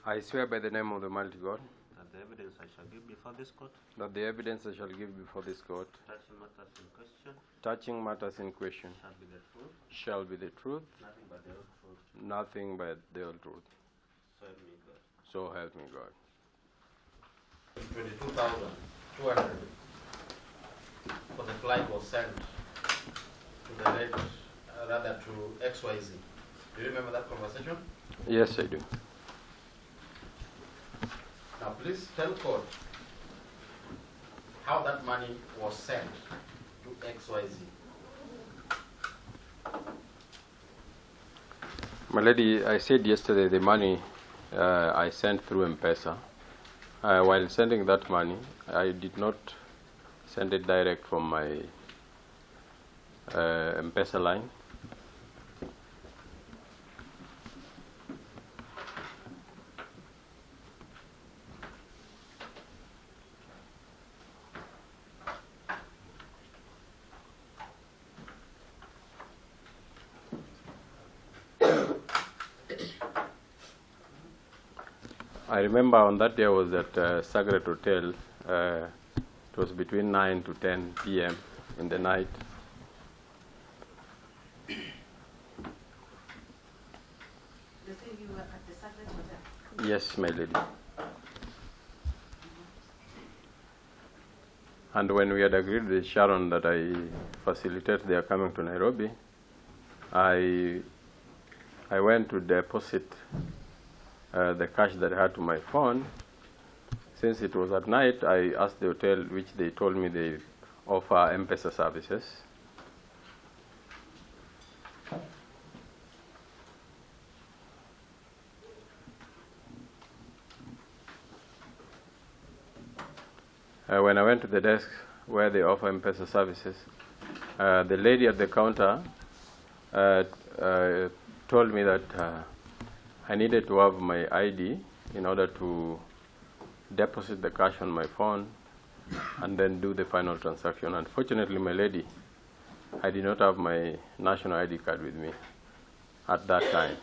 I swear by the name of the Almighty God that the evidence I shall give before this court that the evidence I shall give before this court touching matters in question shall be the truth, nothing but the whole truth, nothing but the whole truth. So help me God. So help me God. 22,200 for the flight was sent to the late, rather to XYZ. Do you remember that conversation? Yes, I do. Now please tell court how that money was sent to XYZ. My lady, I said yesterday the money I sent through M-Pesa. While sending that money, I did not send it direct from my M-Pesa line. I remember on that day I was at Zachary Hotel. It was between 9 to 10 p.m. in the night. You say you were at the Zachary Hotel? Yes, my lady. And when we had agreed with SHARON that I facilitate their coming to Nairobi, I went to deposit the cash that I had to my phone. Since it was at night, I asked the hotel, which they told me they offer M-Pesa services. When I went to the desk where they offer M-Pesa services, the lady at the counter told me that I needed to have my ID in order to deposit the cash on my phone and then do the final transaction. Unfortunately, my lady, I did not have my national ID card with me at that time.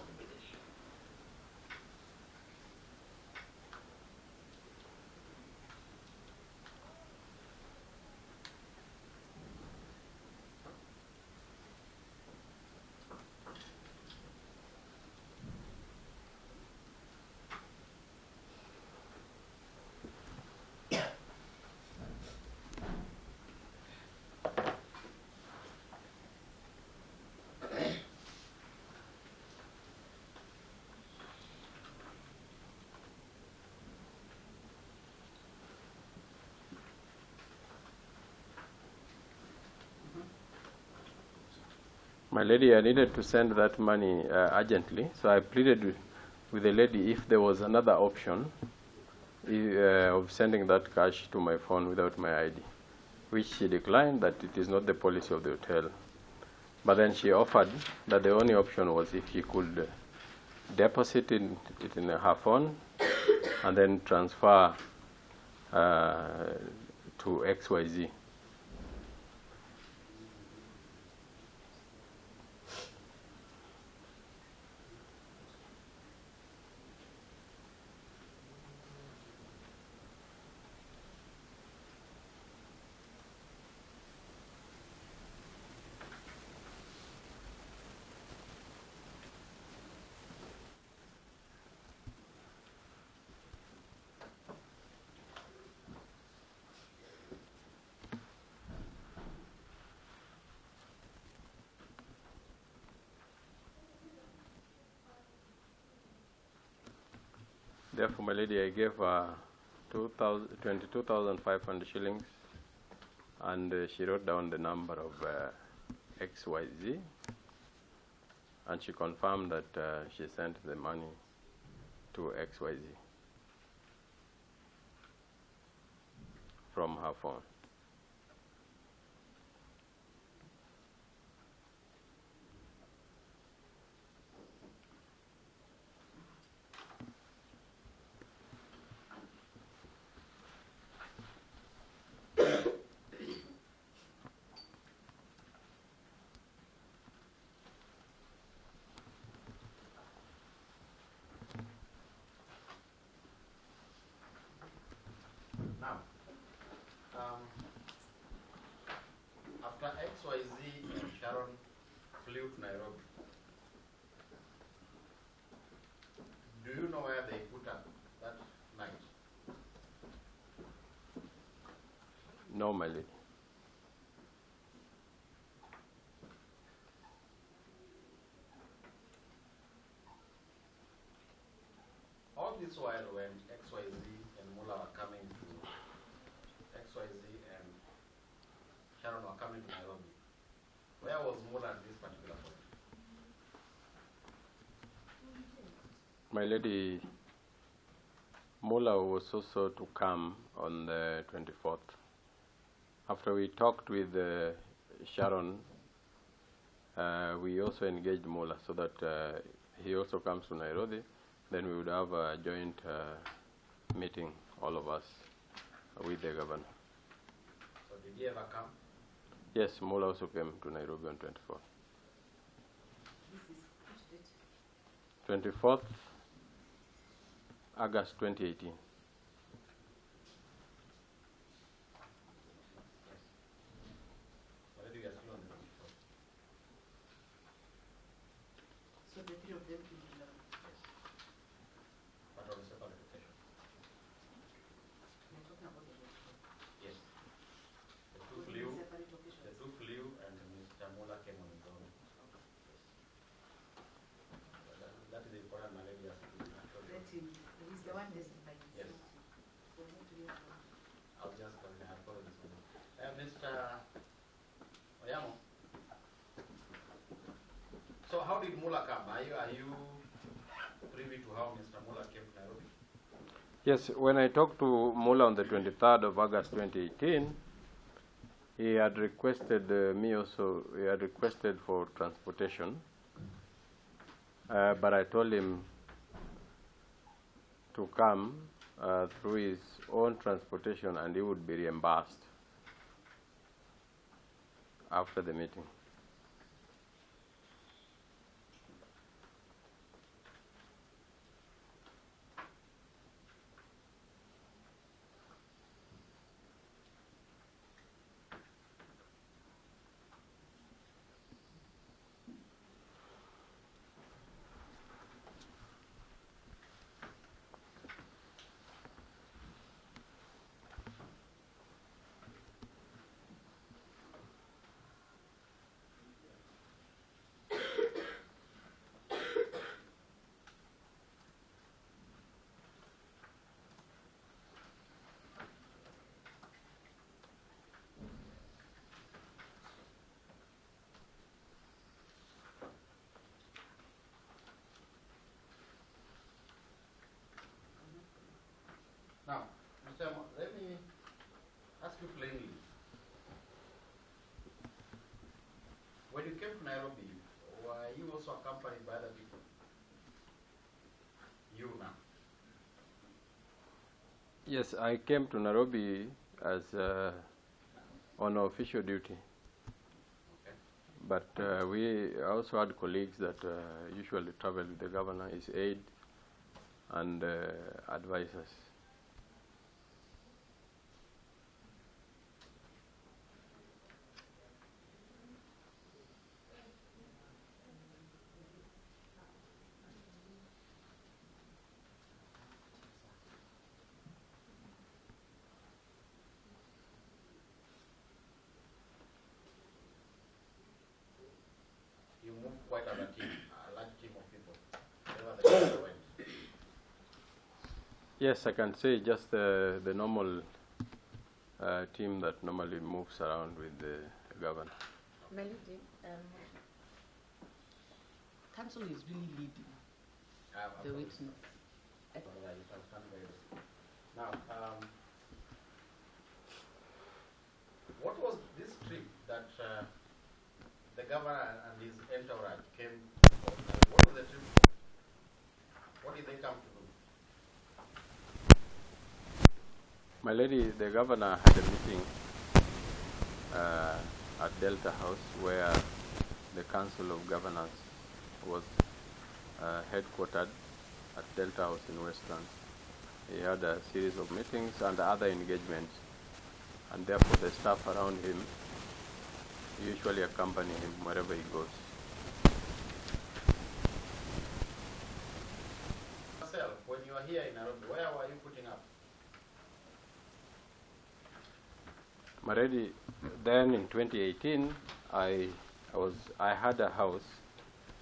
My lady, I needed to send that money urgently, so I pleaded with the lady if there was another option of sending that cash to my phone without my ID, which she declined, that it is not the policy of the hotel. But then she offered that the only option was if she could deposit it in her phone and then transfer to XYZ. Therefore, my lady, I gave her 22,500 shillings, and she wrote down the number of XYZ, and she confirmed that she sent the money to XYZ from her phone. Sharon flew to Nairobi. Do you know where they put her that night? No, my lady. All this while when XYZ and Mula were coming to XYZ and Sharon were coming to Nairobi, where was Mula at this particular point? My lady, Mula was also to come on the 24th. After we talked with Sharon, we also engaged Mula so that he also comes to Nairobi. Then we would have a joint meeting, all of us, with the governor. So did he ever come? Yes, Mula also came to Nairobi on 24th. This is which date? 24th August 2018. Yes. Already we are still on the 24th. So the three of them in Nairobi. Yes. But on a separate occasion. We're talking about the date. Yes. The two What do flew. you mean separate The locations? two flew and Mr. Mula came on his own. That is the important malaria. Let him, he's the one testifying. Yes. So we need to hear from him. I'll just follow this one. Mr. Oyamo. So how did Mula come? Are you privy to how Mr. Mula came to Nairobi? Yes, when I talked to Mula on the 23rd of August 2018, he had requested me also, he had requested for transportation. But I told him to come through his own transportation and he would be reimbursed after the meeting. Now, Mr. Oyamo, let me ask you plainly. When you came to Nairobi, were you also accompanied by other people? You now. Yes, I came to Nairobi as on official duty. Okay. But we also had colleagues that usually travel with the governor, his aide, and advisors. You moved quite as a team, a large team of people. Wherever the governor went. Yes, I can say just the normal team that normally moves around with the governor. Melody, council is really leading the witness. Now, what was this trip that the governor and his entourage came for? What was the trip for? What did they come to do? My lady, the governor had a meeting at Delta House where the Council of Governors was headquartered at Delta House in Westland. He had a series of meetings and other engagements, and therefore the staff around him usually accompany him wherever he goes. Yourself, when you were here in Nairobi, where were you putting up? Already then in 2018, I had a house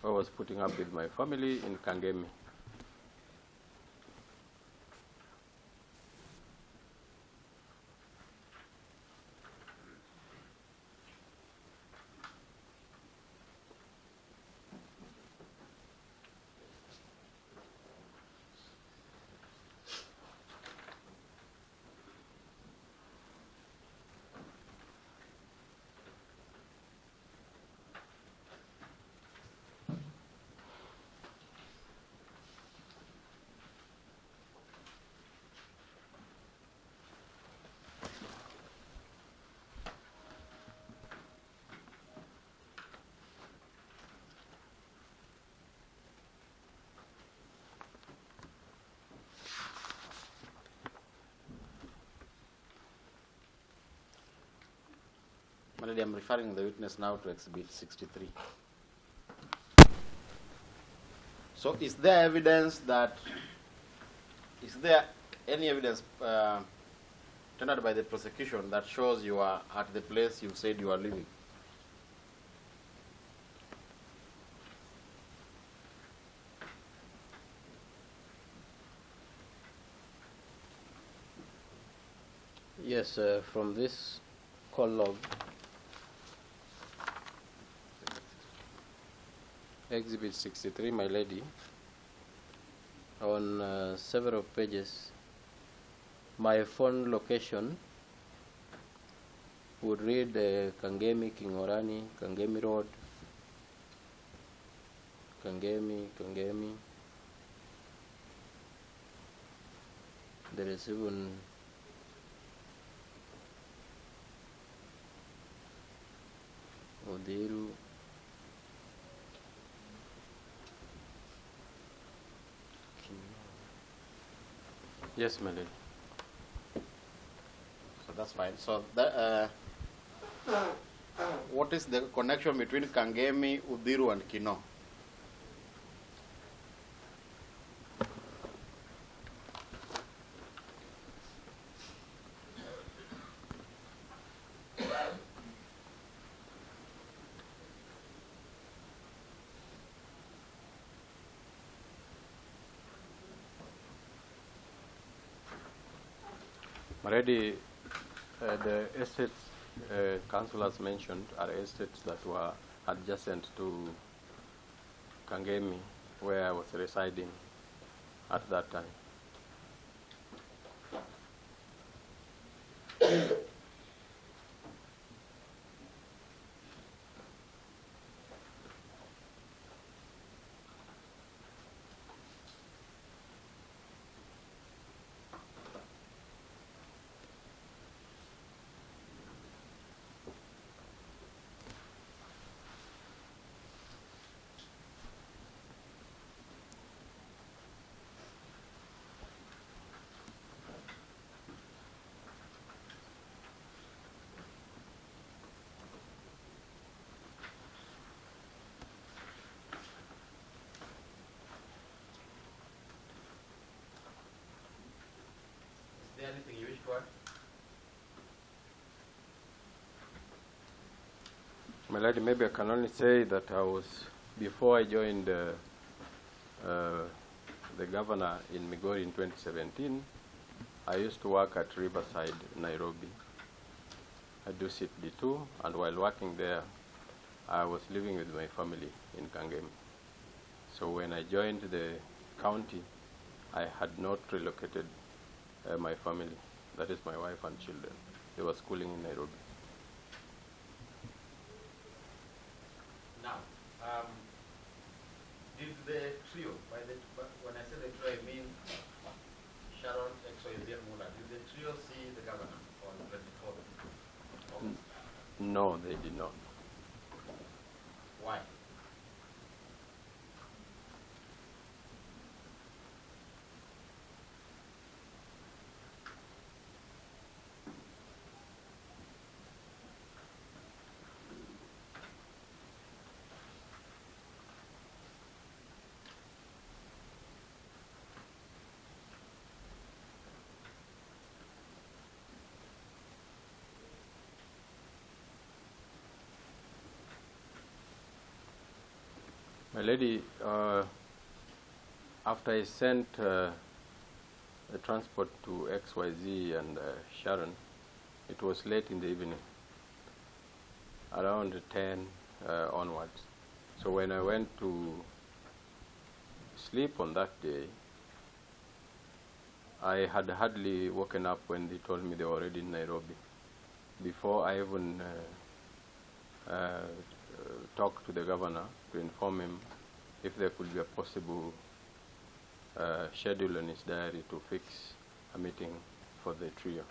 where I was putting up with my family in Kangemi. Already I'm referring the witness now to Exhibit 63. So is there any evidence tendered by the prosecution that shows you are at the place you said you are living? Yes, from this call log, Exhibit 63, my lady, on several pages, my phone location would read Kangemi, Kingorani, Kangemi Road, Kangemi. There is even Odiru. Yes, my lady. So that's fine. So what is the connection between Kangemi, Udiru, and Kino? Already, the estates councillors mentioned are estates that were adjacent to Kangemi, where I was residing at that time. Is there anything you wish to add? My lady, maybe I can only say that before I joined the governor in Migori in 2017, I used to work at Riverside, Nairobi. I do sit D2, and while working there, I was living with my family in Kangemi. So when I joined the county, I had not relocated my family, that is my wife and children. They were schooling in Nairobi. Now, did the trio, when I say the trio, I mean SHARON, XYZ, and Mula, did the trio see the governor on 24th August? No, they did not. Why? My lady, after I sent the transport to XYZ and SHARON, it was late in the evening, around 10 onwards. So when I went to sleep on that day, I had hardly woken up when they told me they were already in Nairobi. Before I even talked to the governor to inform him if there could be a possible schedule in his diary to fix a meeting for the trio.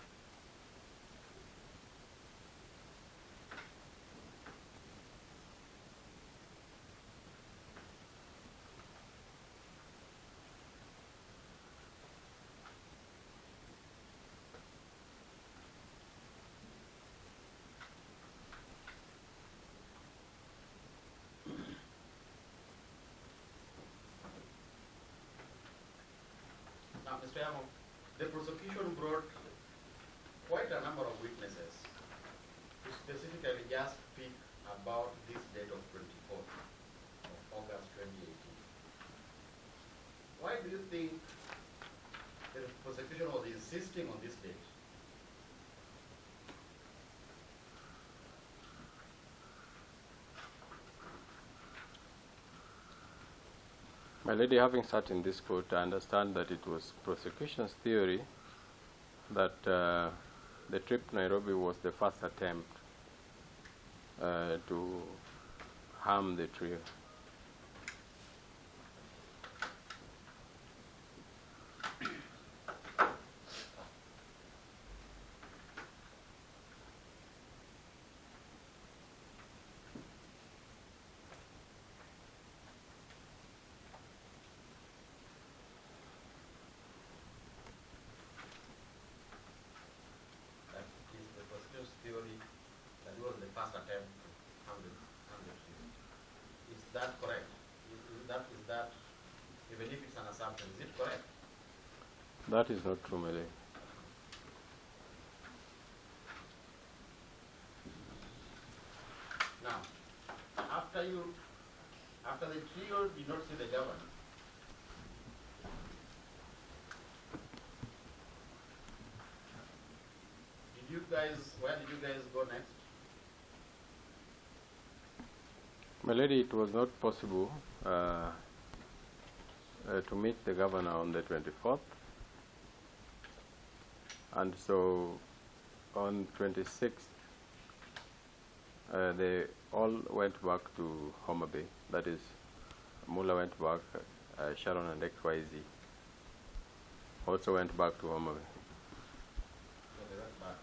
Now, Mr. Yamo, the prosecution brought quite a number of witnesses to specifically just speak about this date of 24th of August 2018. Why do you think the prosecution was insisting on this date? My lady, having sat in this court, I understand that it was prosecution's theory that the trip to Nairobi was the first attempt to harm the trio. Theory that it was the first attempt to harm the trio. Is that correct? Is that, even if it's an assumption, is it correct? That is not true, my lady. Now, after the trio did not see the governor, where did you guys go next? My lady, it was not possible to meet the governor on the 24th, and so on 26th, they all went back to Homa Bay. That is, Mula went back, SHARON and XYZ also went back to Homa Bay. So they went back.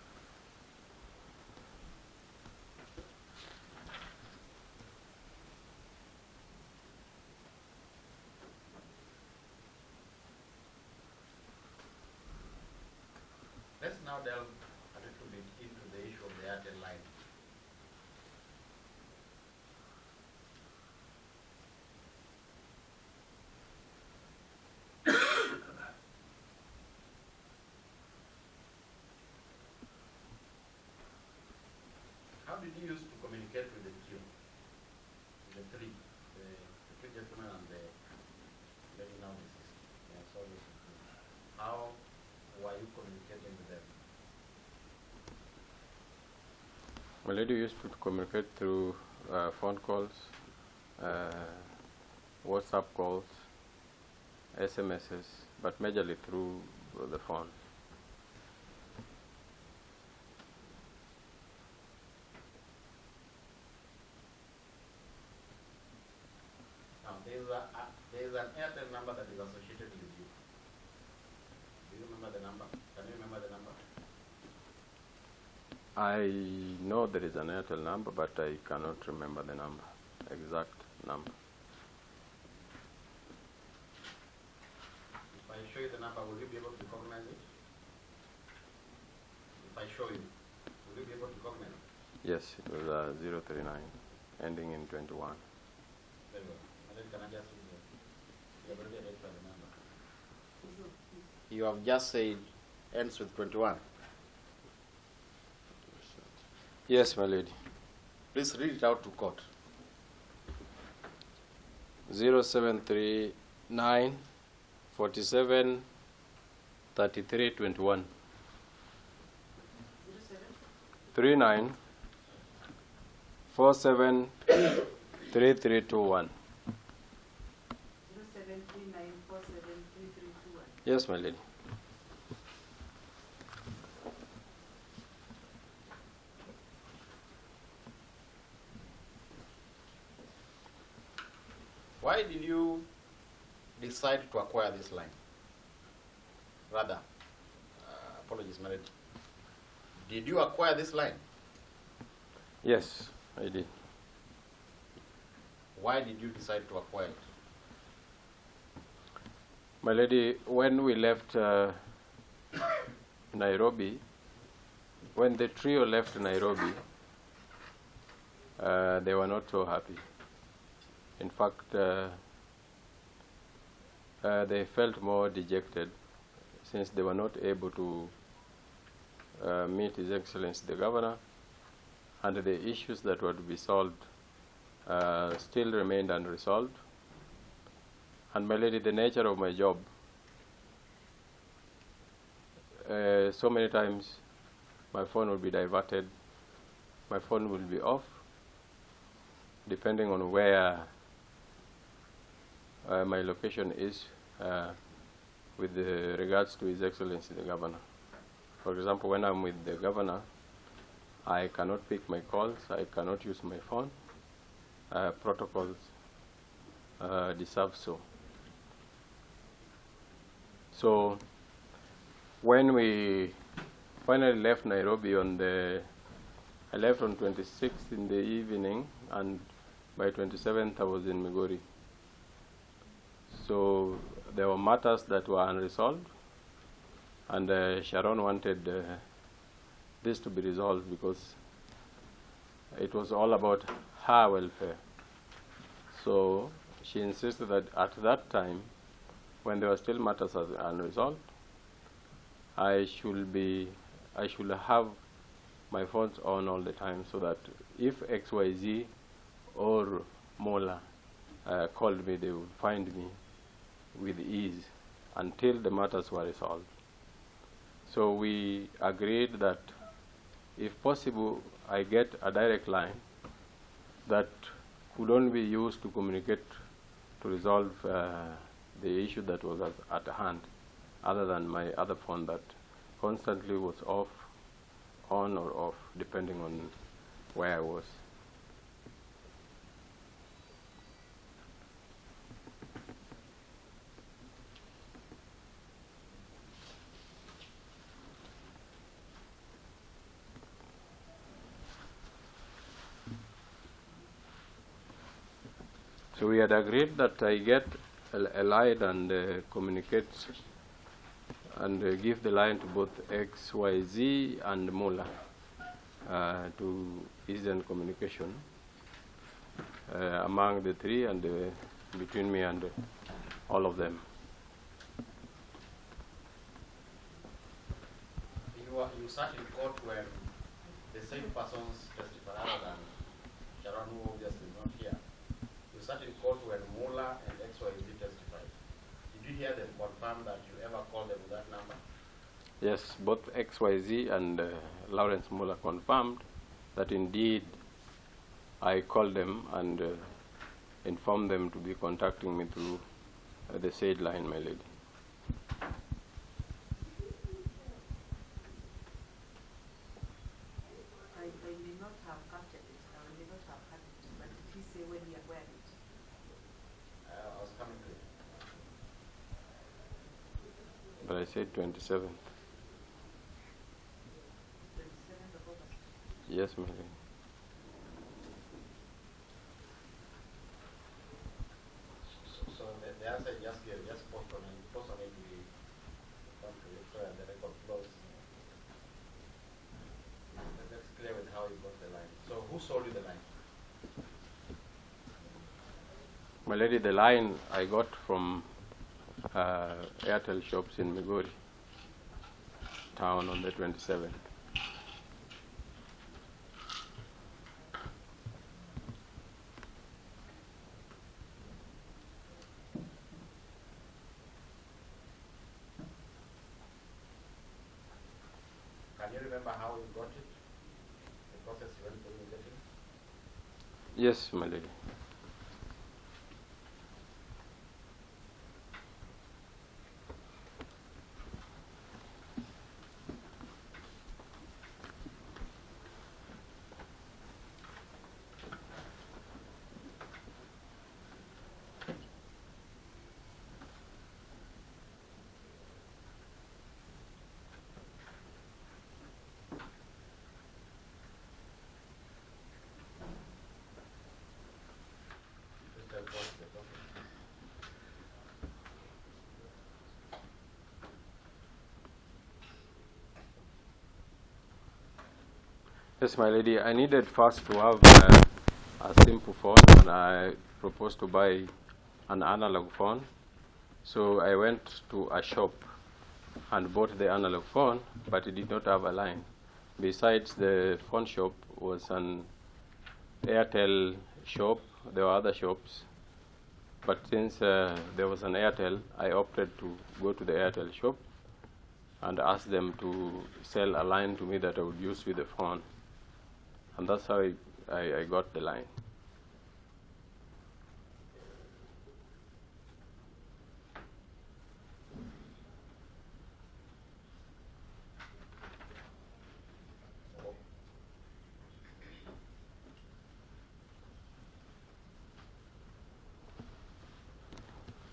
Let's now delve a little bit into the issue of the Airtel line. How did you used to communicate with the trio? The three gentlemen and the lady now deceased. Yeah, sorry. How were you communicating with them? My lady used to communicate through phone calls, WhatsApp calls, SMSs, but majorly through the phone. Now, there is an Airtel number that is associated with you. Do you remember the number? Can you remember the number? I know there is an Airtel number, but I cannot remember the number, exact number. If I show you the number, will you be able to recognize it? If I show you, will you be able to recognize it? Yes, it was 039, ending in 21. Very well. And then can I just use you have already identified the number. You have just said ends with 21. Yes, my lady. Please read it out to court. 0739 47 33 21. 39 47 3321. 0739473321. Yes, my lady. Why did you decide to acquire this line? Rather, apologies, my lady. Did you acquire this line? Yes, I did. Why did you decide to acquire it? My lady, when we left Nairobi, when the trio left Nairobi, they were not so happy. In fact, they felt more dejected since they were not able to meet His Excellency the Governor, and the issues that were to be solved still remained unresolved. And my lady, the nature of my job, so many times my phone will be diverted, my phone will be off, depending on where my location is with regards to His Excellency the Governor. For example, when I'm with the Governor, I cannot pick my calls, I cannot use my phone. Protocols deserve so. So when we finally left Nairobi I left on 26th in the evening, and by 27th I was in Migori. So there were matters that were unresolved, and SHARON wanted this to be resolved because it was all about her welfare. So she insisted that at that time, when there were still matters unresolved, I should have my phones on all the time, so that if XYZ or Mola called me, they would find me with ease until the matters were resolved. So we agreed that if possible, I get a direct line that could only be used to communicate to resolve the issue that was at hand, other than my other phone that constantly was off, on or off, depending on where I was. So we had agreed that I get a line and communicate and give the line to both XYZ and Mola to ease and communication among the three and between me and all of them. You sat in court when the same persons testified, other than SHARON, who obviously is not here. You sat in court when Mola and XYZ testified. Did you hear them confirm that you ever called them with that number? Yes, both XYZ and Lawrence Mola confirmed that indeed I called them and informed them to be contacting me through the said line, my lady. I may not have captured it, I may not have had it, but did he say when he acquired it? I was coming to it. But I said 27th. 27th of August. Yes, my lady. So the answer is just here, just post on it to be so that the record flows. That's clear with how you got the line. So who sold you the line? My lady, the line I got from Airtel shops in Migori town on the 27th. remember how you got it? The process you went through in getting it? Yes, my lady. Just tell us the process. Yes, my lady. I needed first to have a simple phone, and I proposed to buy an analog phone. So I went to a shop and bought the analog phone, but it did not have a line. Besides the phone shop was an Airtel shop. There were other shops, but since there was an Airtel, I opted to go to the Airtel shop and ask them to sell a line to me that I would use with the phone. And that's how I got the line.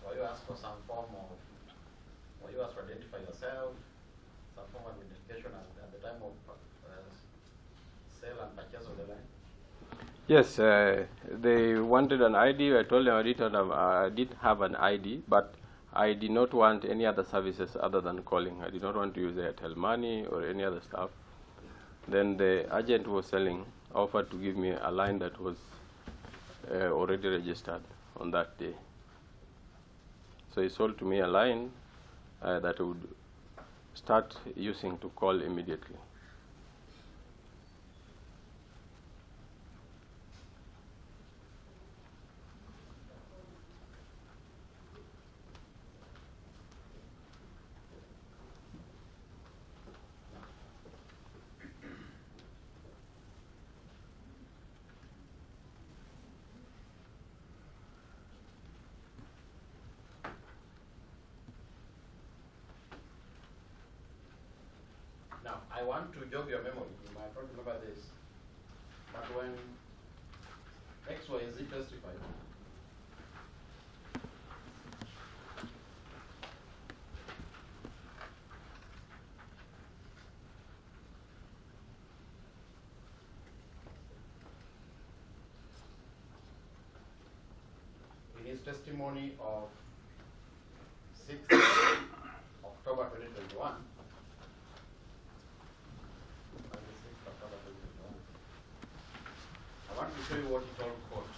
Or you ask for some form of, or you ask to identify yourself, some form of identification at the time of sale and purchase of the line? Yes, they wanted an ID. I told them I did have an ID, but I did not want any other services other than calling. I did not want to use Airtel Money or any other stuff. Then the agent who was selling offered to give me a line that was already registered on that day. So he sold to me a line that I would start using to call immediately. Now, I want to jog your memory. You might not remember this. But when XYZ testified, in his testimony of 6th October 2021, I want to show you what he told court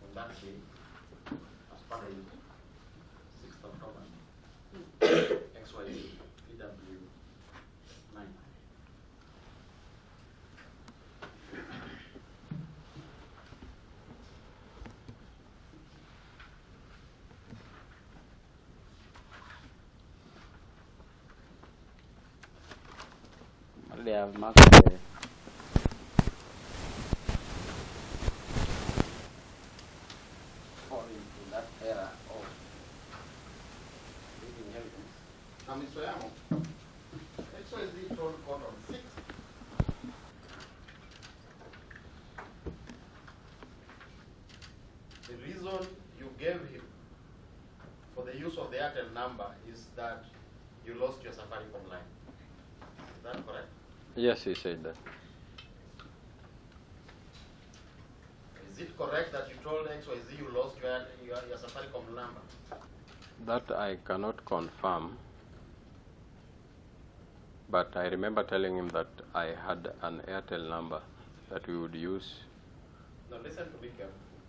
on that day as part of 6th October. XYZ PW 9. They have marked the Fall into that era of legal inheritance. Now, Mr. Oyamo, XYZ told court on 6th. The reason you gave him for the use of the Airtel number is that you lost your Safaricom line. Is that correct? Yes, he said that. Is it correct that you told XYZ you lost your Safaricom number? That I cannot confirm, but I remember telling him that I had an Airtel number that we would use. Now listen to me carefully.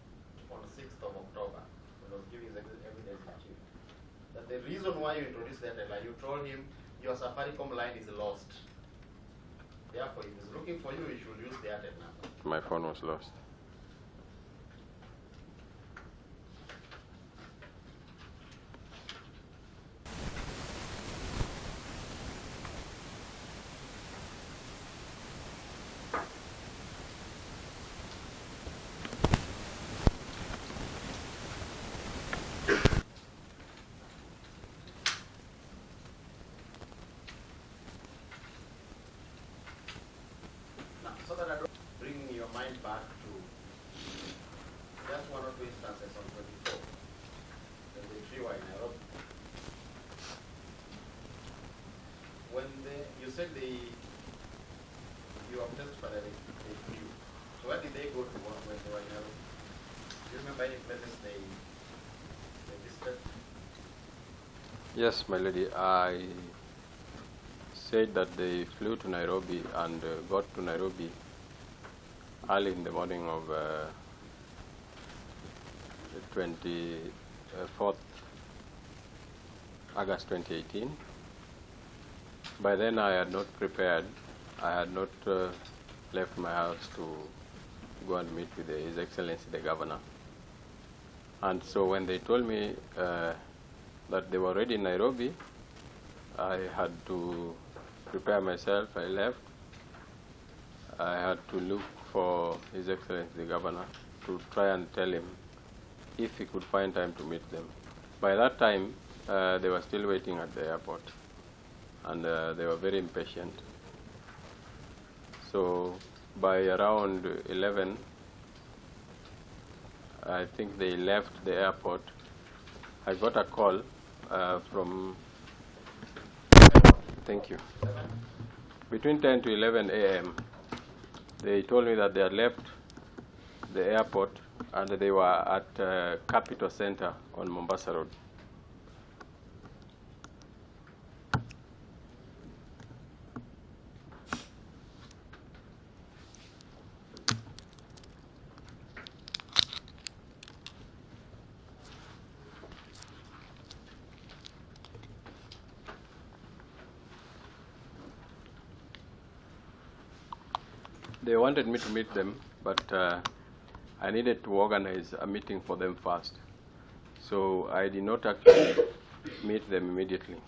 On 6th of October, when I was giving his evidence in chief, that the reason why you introduced the Airtel line, you told him your Safaricom line is lost. Therefore, if he's looking for you, he should use the Airtel number. My phone was lost. mind back to just one or two instances on 24, when the three were in Nairobi. When you said you obtained for the flew. So where did they go to work when they were in Nairobi? Do you remember any places they visited? Yes, my lady. I said that they flew to Nairobi and got to Nairobi early in the morning of the 24th August 2018. By then I had not prepared. I had not left my house to go and meet with His Excellency the Governor. And so when they told me that they were already in Nairobi, I had to prepare myself. I left. I had to look for His Excellency the Governor to try and tell him if he could find time to meet them. By that time, they were still waiting at the airport, and they were very impatient. So by around 11, I think they left the airport. I got a call from, thank you, between 10 to 11 a.m. They told me that they had left the airport and they were at Capital Center on Mombasa Road. They wanted me to meet them, but I needed to organize a meeting for them first. So I did not actually meet them immediately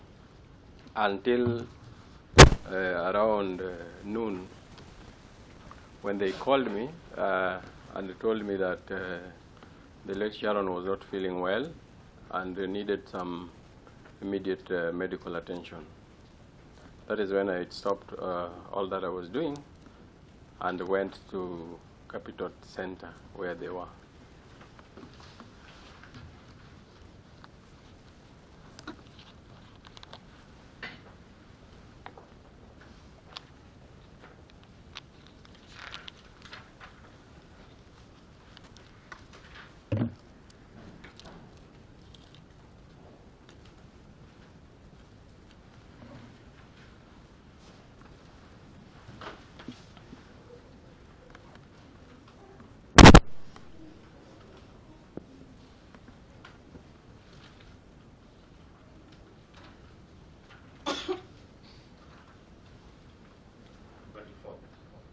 until around noon, when they called me and they told me that the late Sharon was not feeling well and needed some immediate medical attention. That is when I stopped all that I was doing and went to Capital Center where they were.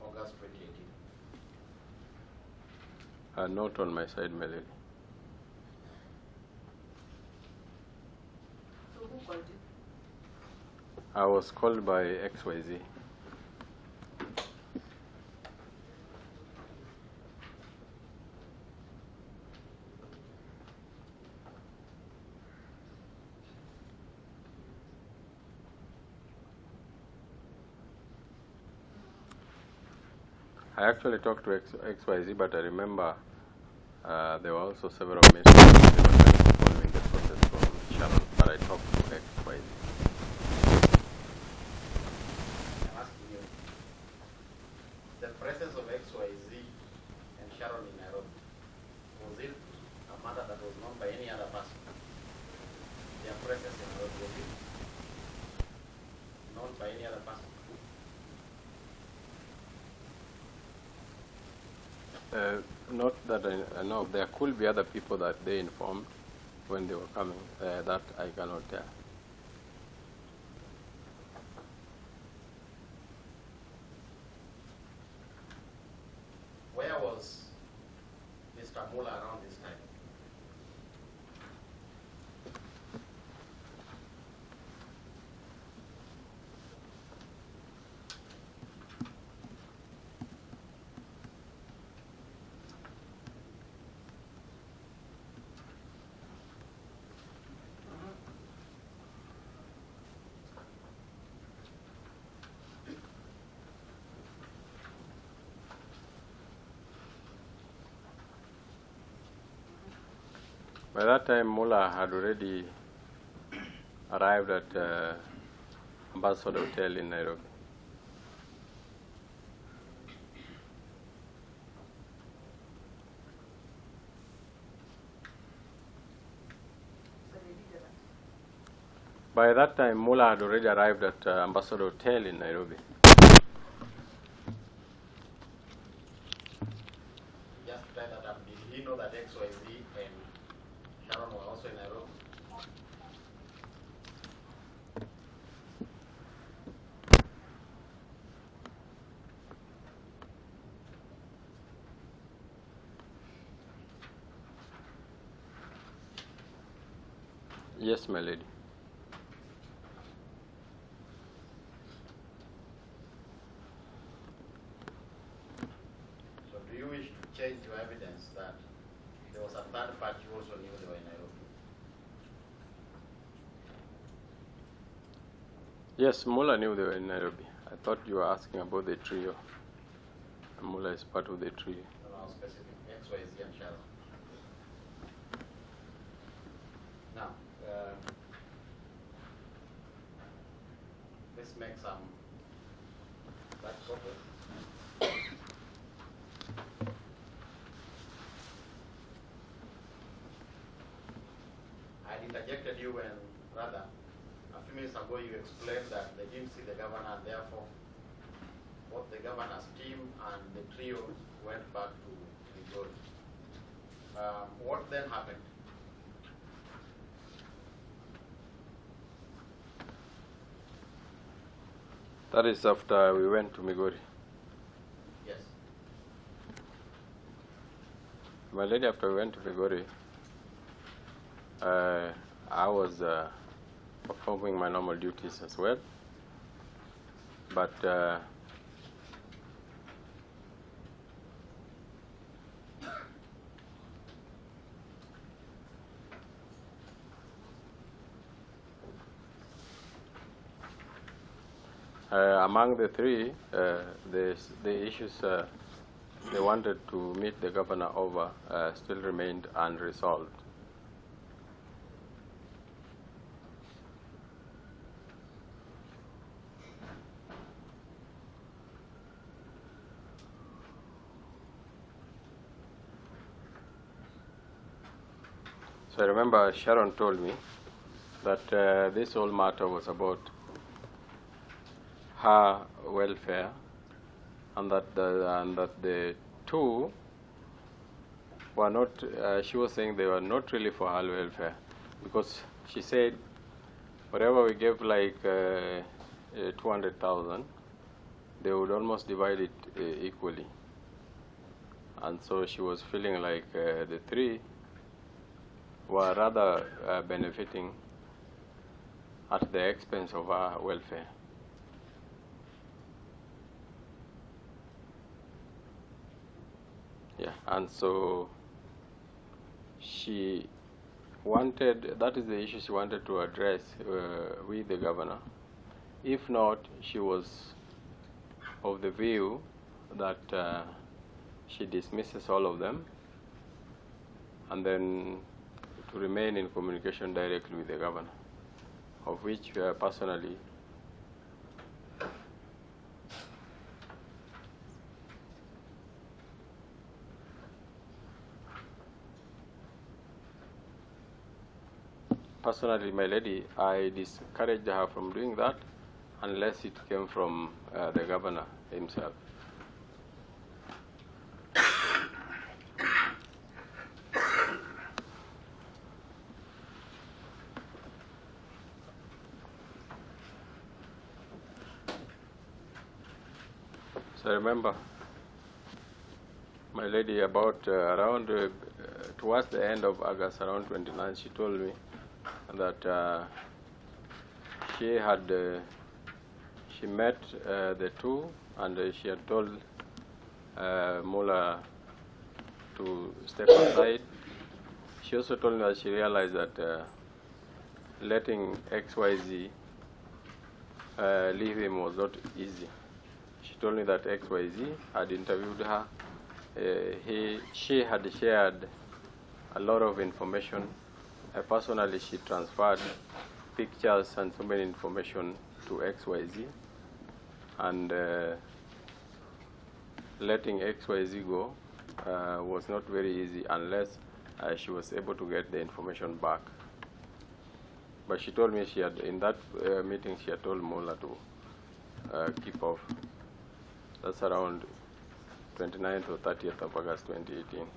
August 2018. Not on my side, my lady. So who called you? I was called by XYZ. I actually talked to XYZ, but I remember there were also several messages. They were trying to call me in the process from Sharon, but I talked to XYZ. I'm asking you, the presence of XYZ and Sharon in Nairobi, was it a matter that was known by any other person? Their presence in Nairobi, was it known by any other person? Not that I know. There could be other people that they informed when they were coming. That I cannot tell. Where was Mr. Mula around this time? By that time, Mullah had already arrived at Ambassador Hotel in Nairobi. So they did that. By that time, Mullah had already arrived at Ambassador Hotel in Nairobi. Just to tie that up, did he know that XYZ and Sharon were also in Nairobi? Yes, my lady. So do you wish to change your evidence that there was a third party who also knew they were in Nairobi? Yes, Mullah knew they were in Nairobi. I thought you were asking about the trio. Mullah is part of the trio. No, specific XYZ and Sharon. Now, let's make some back progress. I interjected you when, rather, a few minutes ago you explained that they didn't see the governor and therefore both the governor's team and the trio went back to Migori. What then happened? That is after we went to Migori. Yes. My lady, after we went to Migori, I was performing my normal duties as well. But among the three, the issues they wanted to meet the governor over still remained unresolved. So I remember Sharon told me that this whole matter was about her welfare, and that the two were not. She was saying they were not really for her welfare, because she said whatever we gave, like 200,000, they would almost divide it equally, and so she was feeling like the three were rather benefiting at the expense of our welfare. Yeah, and so she wanted, that is the issue she wanted to address with the governor. If not, she was of the view that she dismisses all of them and then to remain in communication directly with the governor, of which personally my lady, I discouraged her from doing that unless it came from the governor himself. So I remember my lady about around towards the end of August, around 29, she told me that she had she met the two, and she had told Mullah to step aside. She also told me that she realized that letting XYZ leave him was not easy. She told me that XYZ had interviewed her. She had shared a lot of information. Personally, she transferred pictures and so many information to XYZ, and letting XYZ go was not very easy unless she was able to get the information back. But she told me she had, in that meeting, she had told Mola to keep off. That's around 29th or 30th of August 2018.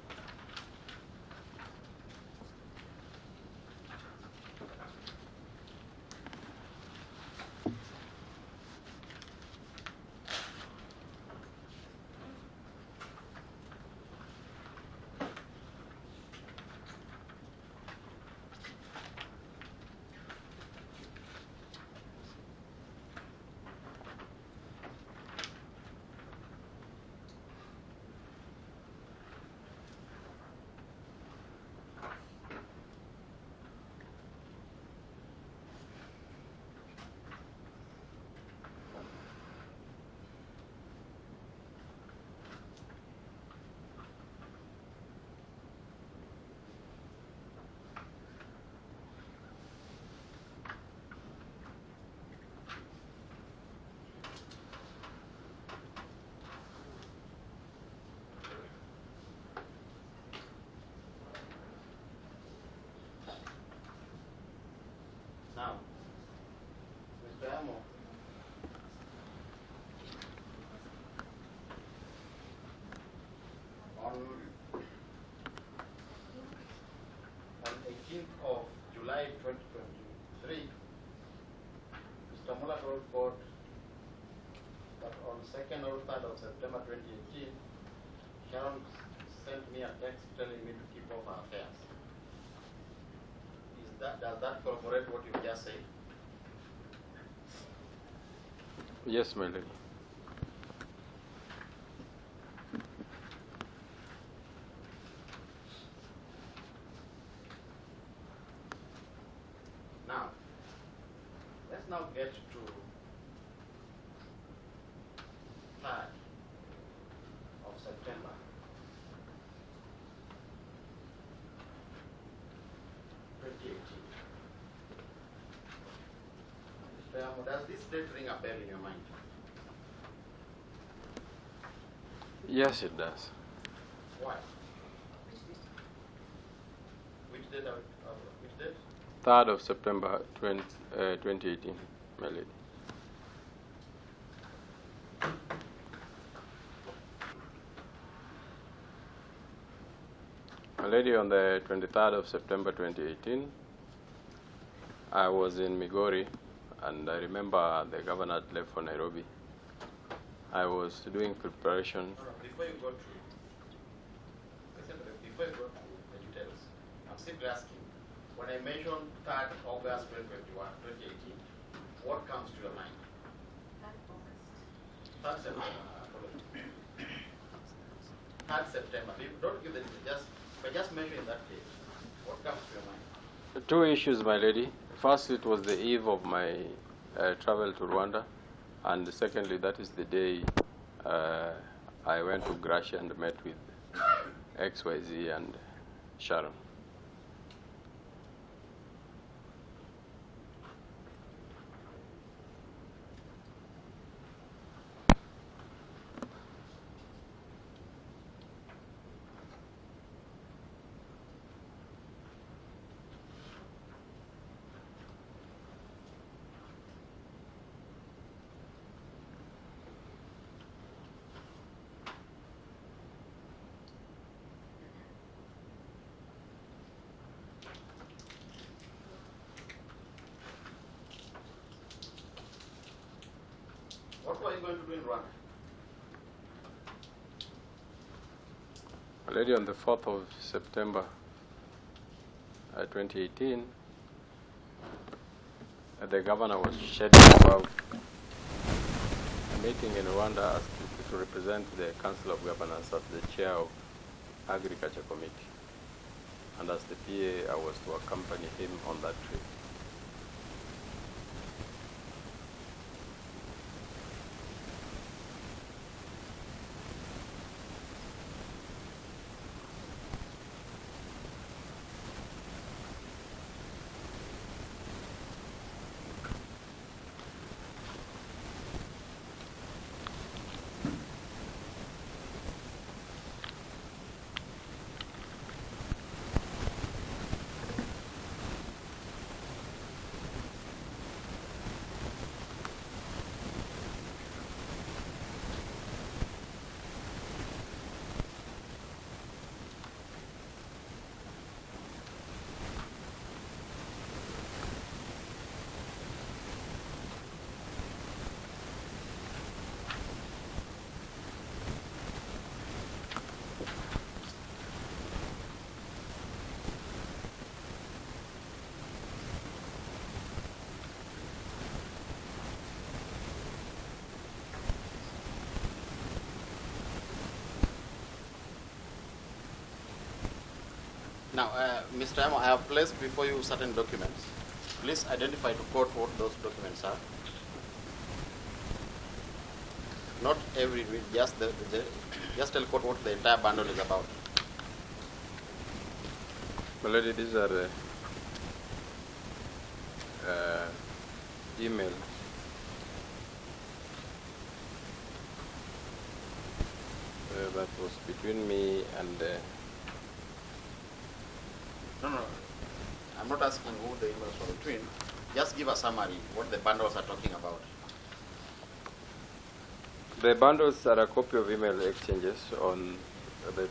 Now, Mr. Amo, on 18th of July 2023, Mr. Mula told court that on 2nd or 3rd of September 2018, Sharon sent me a text telling me to keep off our affairs. Does that corroborate what you just said? Yes, my lady. Now, let's now get to 3rd of September. Does this date ring a bell in your mind? Yes, it does. Why? Which date? Which date? 3rd of September 2018, my lady. My lady, on the 23rd of September 2018, I was in Migori, and I remember the governor had left for Nairobi. I was doing preparation. Before you go to the details, I'm simply asking, when I mentioned 3rd August 2021, 2018, what comes to your mind? 3rd September. 3rd September. Don't give the details, just mention that date. What comes to your mind? Two issues, my lady. First, it was the eve of my travel to Rwanda, and secondly, that is the day I went to Gracia and met with XYZ and SHARON. What were you going to do in Rwanda? Already on the 4th of September 2018, the governor was scheduled to have a meeting in Rwanda to represent the Council of Governors as the chair of Agriculture Committee. And as the PA, I was to accompany him on that trip. Now, Mr. Amo, I have placed before you certain documents. Please identify to court what those documents are. Not every week, just just tell court what the entire bundle is about. My lady, these are email. That was between me and No. I'm not asking who the emails were between. Just give a summary what the bundles are talking about. the bundles are a copy of email exchanges on the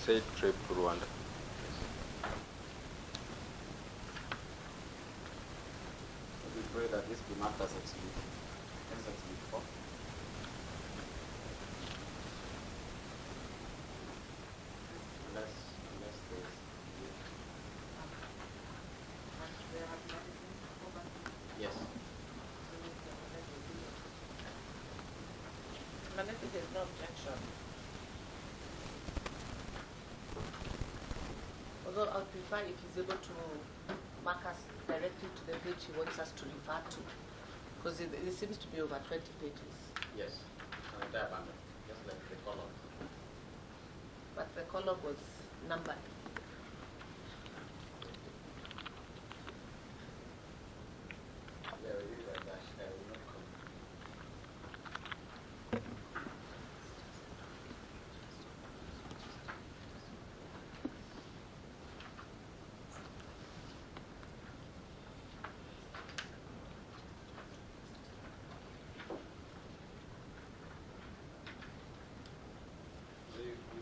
said trip to Rwanda. We pray that this be marked as exhibit 4. Unless there's yes. Manette, there's no objection. Although I would prefer if he's able to mark us directly to the page he wants us to refer to, because it seems to be over 20 pages. Yes. An entire bundle. Just like the column. But the column was numbered. Yeah, we did like that. I will not come.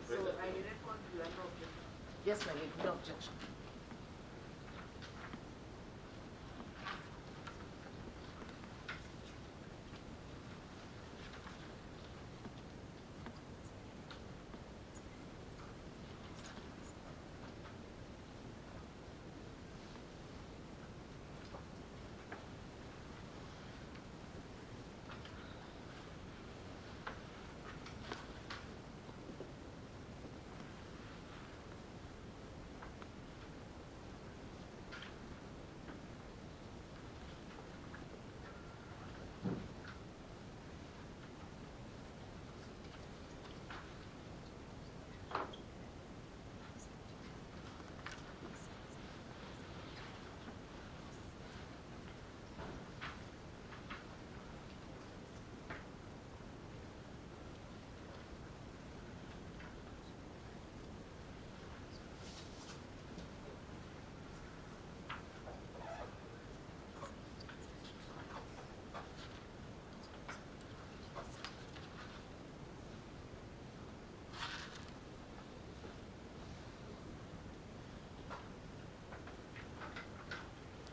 So I record you are not objecting. Yes, my lady, no objection.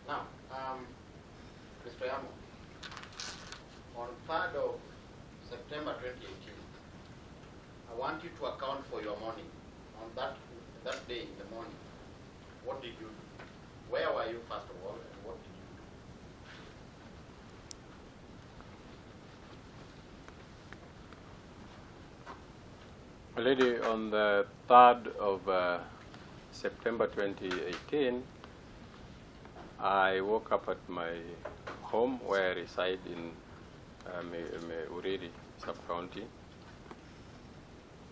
Now, Mr. Yamo, on 3rd of September 2018, I want you to account for your morning. On that day in the morning, what did you do? Where were you first of all, and what did you do? My lady, on the 3rd of September 2018, I woke up at my home where I reside in Uriri sub-county,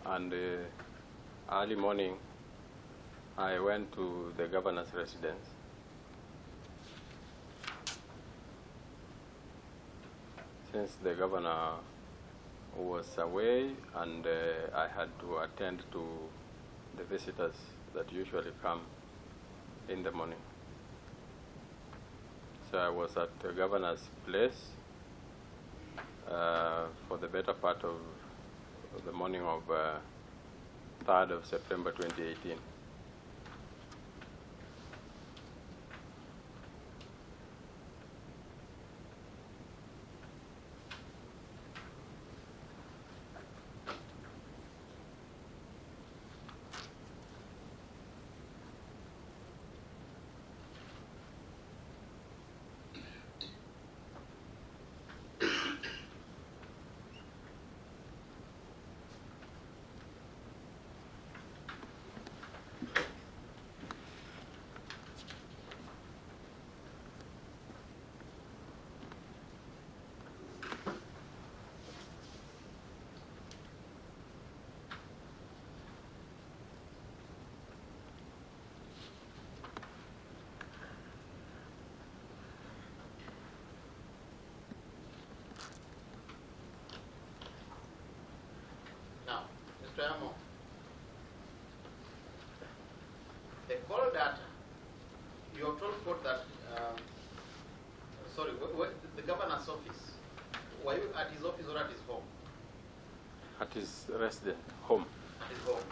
and early morning I went to the governor's residence. Since the governor was away, and I had to attend to the visitors that usually come in the morning. So I was at the governor's place for the better part of the morning of 3rd of September 2018. Mr. Amo, the call data, you have told court that, the governor's office, were you at his office or at his home? At his residence, home. At his home.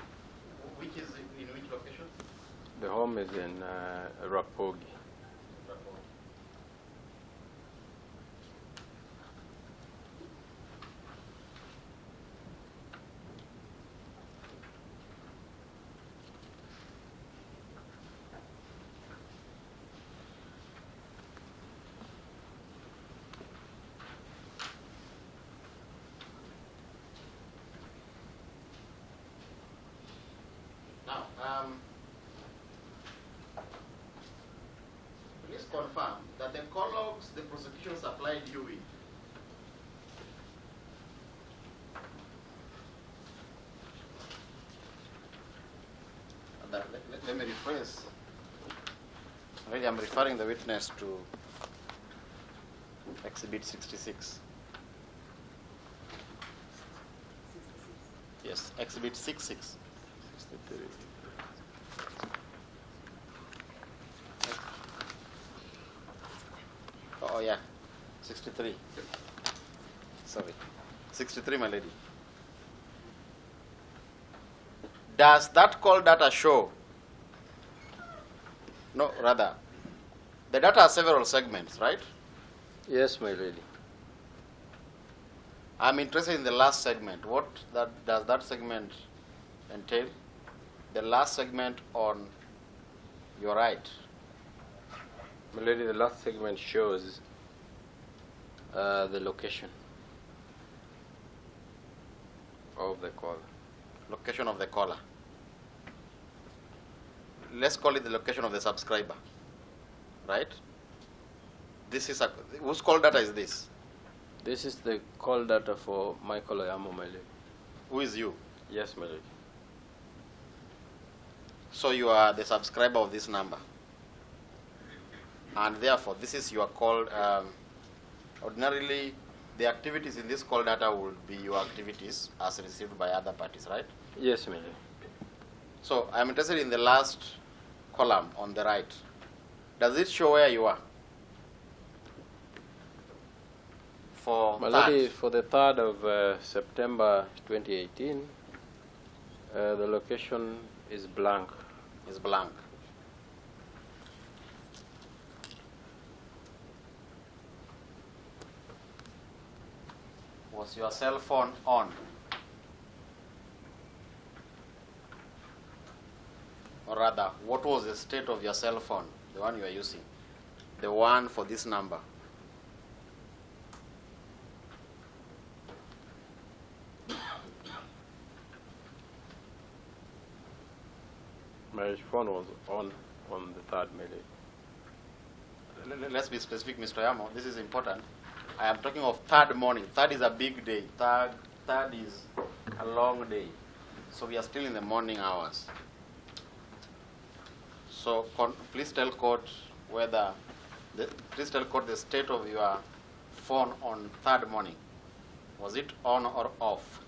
Which is in which location? The home is in Rapogi. Now, please confirm that the call logs the prosecution supplied you with let me rephrase. Really, I'm referring the witness to Exhibit 66. Yes, Exhibit 66. Oh yeah, 63. Sorry, 63, my lady. Does that call data show? No, rather, the data has several segments, right? Yes, my lady. I'm interested in the last segment. What does that segment entail? The last segment on your right. My lady, the last segment shows the location of the call. Location of the caller. Let's call it the location of the subscriber, right? This is whose call data is this? This is the call data for Michael OYAMO, my lady. Who is you? Yes, my lady. So you are the subscriber of this number, and therefore this is your call. Ordinarily, the activities in this call data will be your activities as received by other parties, right? Yes, my lady. So I'm interested in the last column on the right. Does it show where you are? For My that? lady, for the 3rd of September 2018, the location is blank. Is blank. Was your cell phone on? Or rather, what was the state of your cell phone, the one you are using? The one for this number. My phone was on the 3rd, my lady. Let's be specific, Mr. Yamo. This is important. I am talking of 3rd morning. 3rd is a big day. 3rd is a long day. So we are still in the morning hours. So please tell court please tell court the state of your phone on 3rd morning. Was it on or off?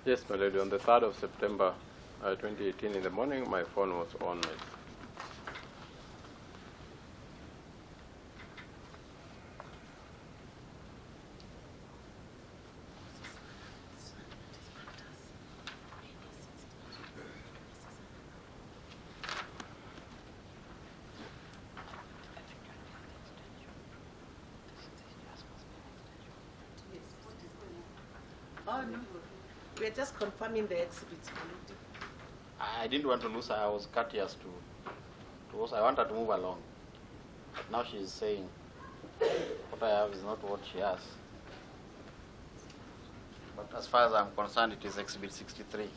Yes, my lady. On the 3rd of September 2018 in the morning, my phone was on. My lady. Oh, no. We're just confirming the exhibits. I didn't want to lose her. I was courteous to I wanted to move along. But now she is saying what I have is not what she has. But as far as I'm concerned, it is Exhibit 63.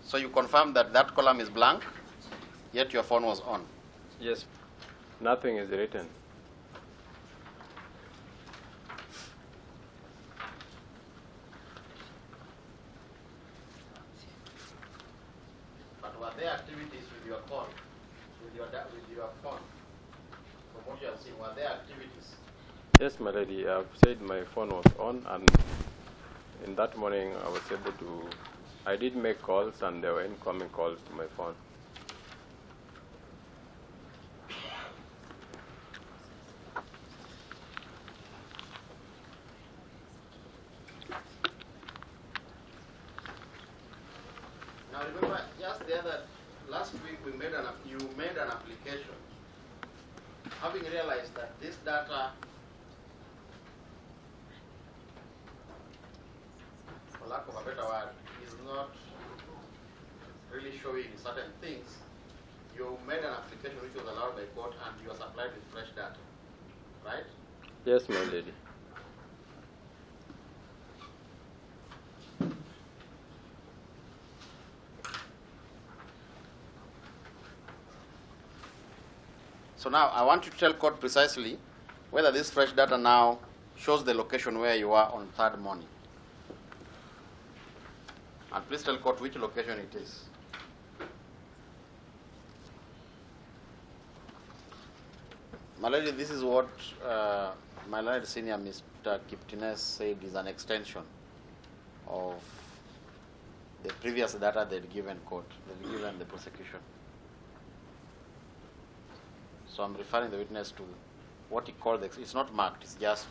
So you confirm that that column is blank, yet your phone was on. Yes. Nothing is written. But were there activities with your phone, with your phone? From what you have seen, were there activities? Yes, my lady. I've said my phone was on, and in that morning I was able to. I did make calls, and there were incoming calls to my phone. Now remember, just the other last week you made an application, having realized that this data, for lack of a better word, is not really showing certain things. You made an application which was allowed by court, and you are supplied with fresh data, right? Yes, my lady. So now I want you to tell court precisely whether this fresh data now shows the location where you are on third morning. And please tell court which location it is. My lady, this is what my lady senior Mr. Kiptines said is an extension of the previous data they'd given court, they'd given the prosecution. So I'm referring the witness to what he called it's not marked, it's just,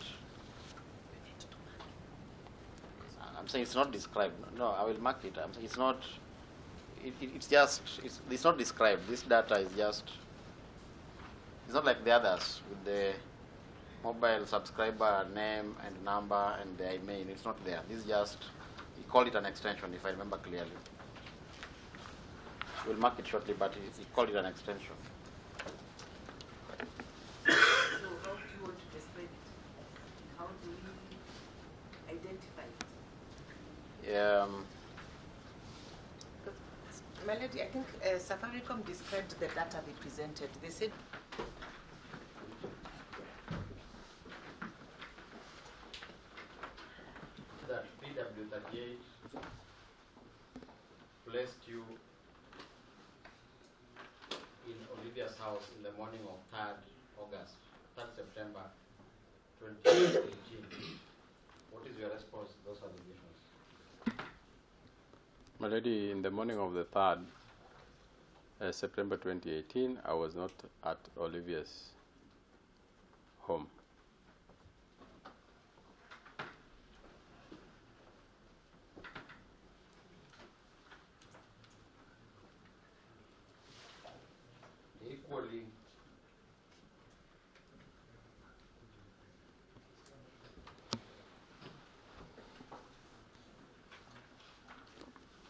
I'm saying it's not described. No, I will mark it. It's not, it's not described. This data is just, it's not like the others with the mobile subscriber name and number and the email. It's not there. This is just, he called it an extension, if I remember clearly. We'll mark it shortly, but he called it an extension. So how do you want to describe it? How do we identify it? Melody, I think Safaricom described the data they presented. They said that PW38 placed you in Olivia's house in the morning of 3rd September 2018. What is your response to those allegations? My lady, in the morning of the 3rd September 2018, I was not at Olivia's home.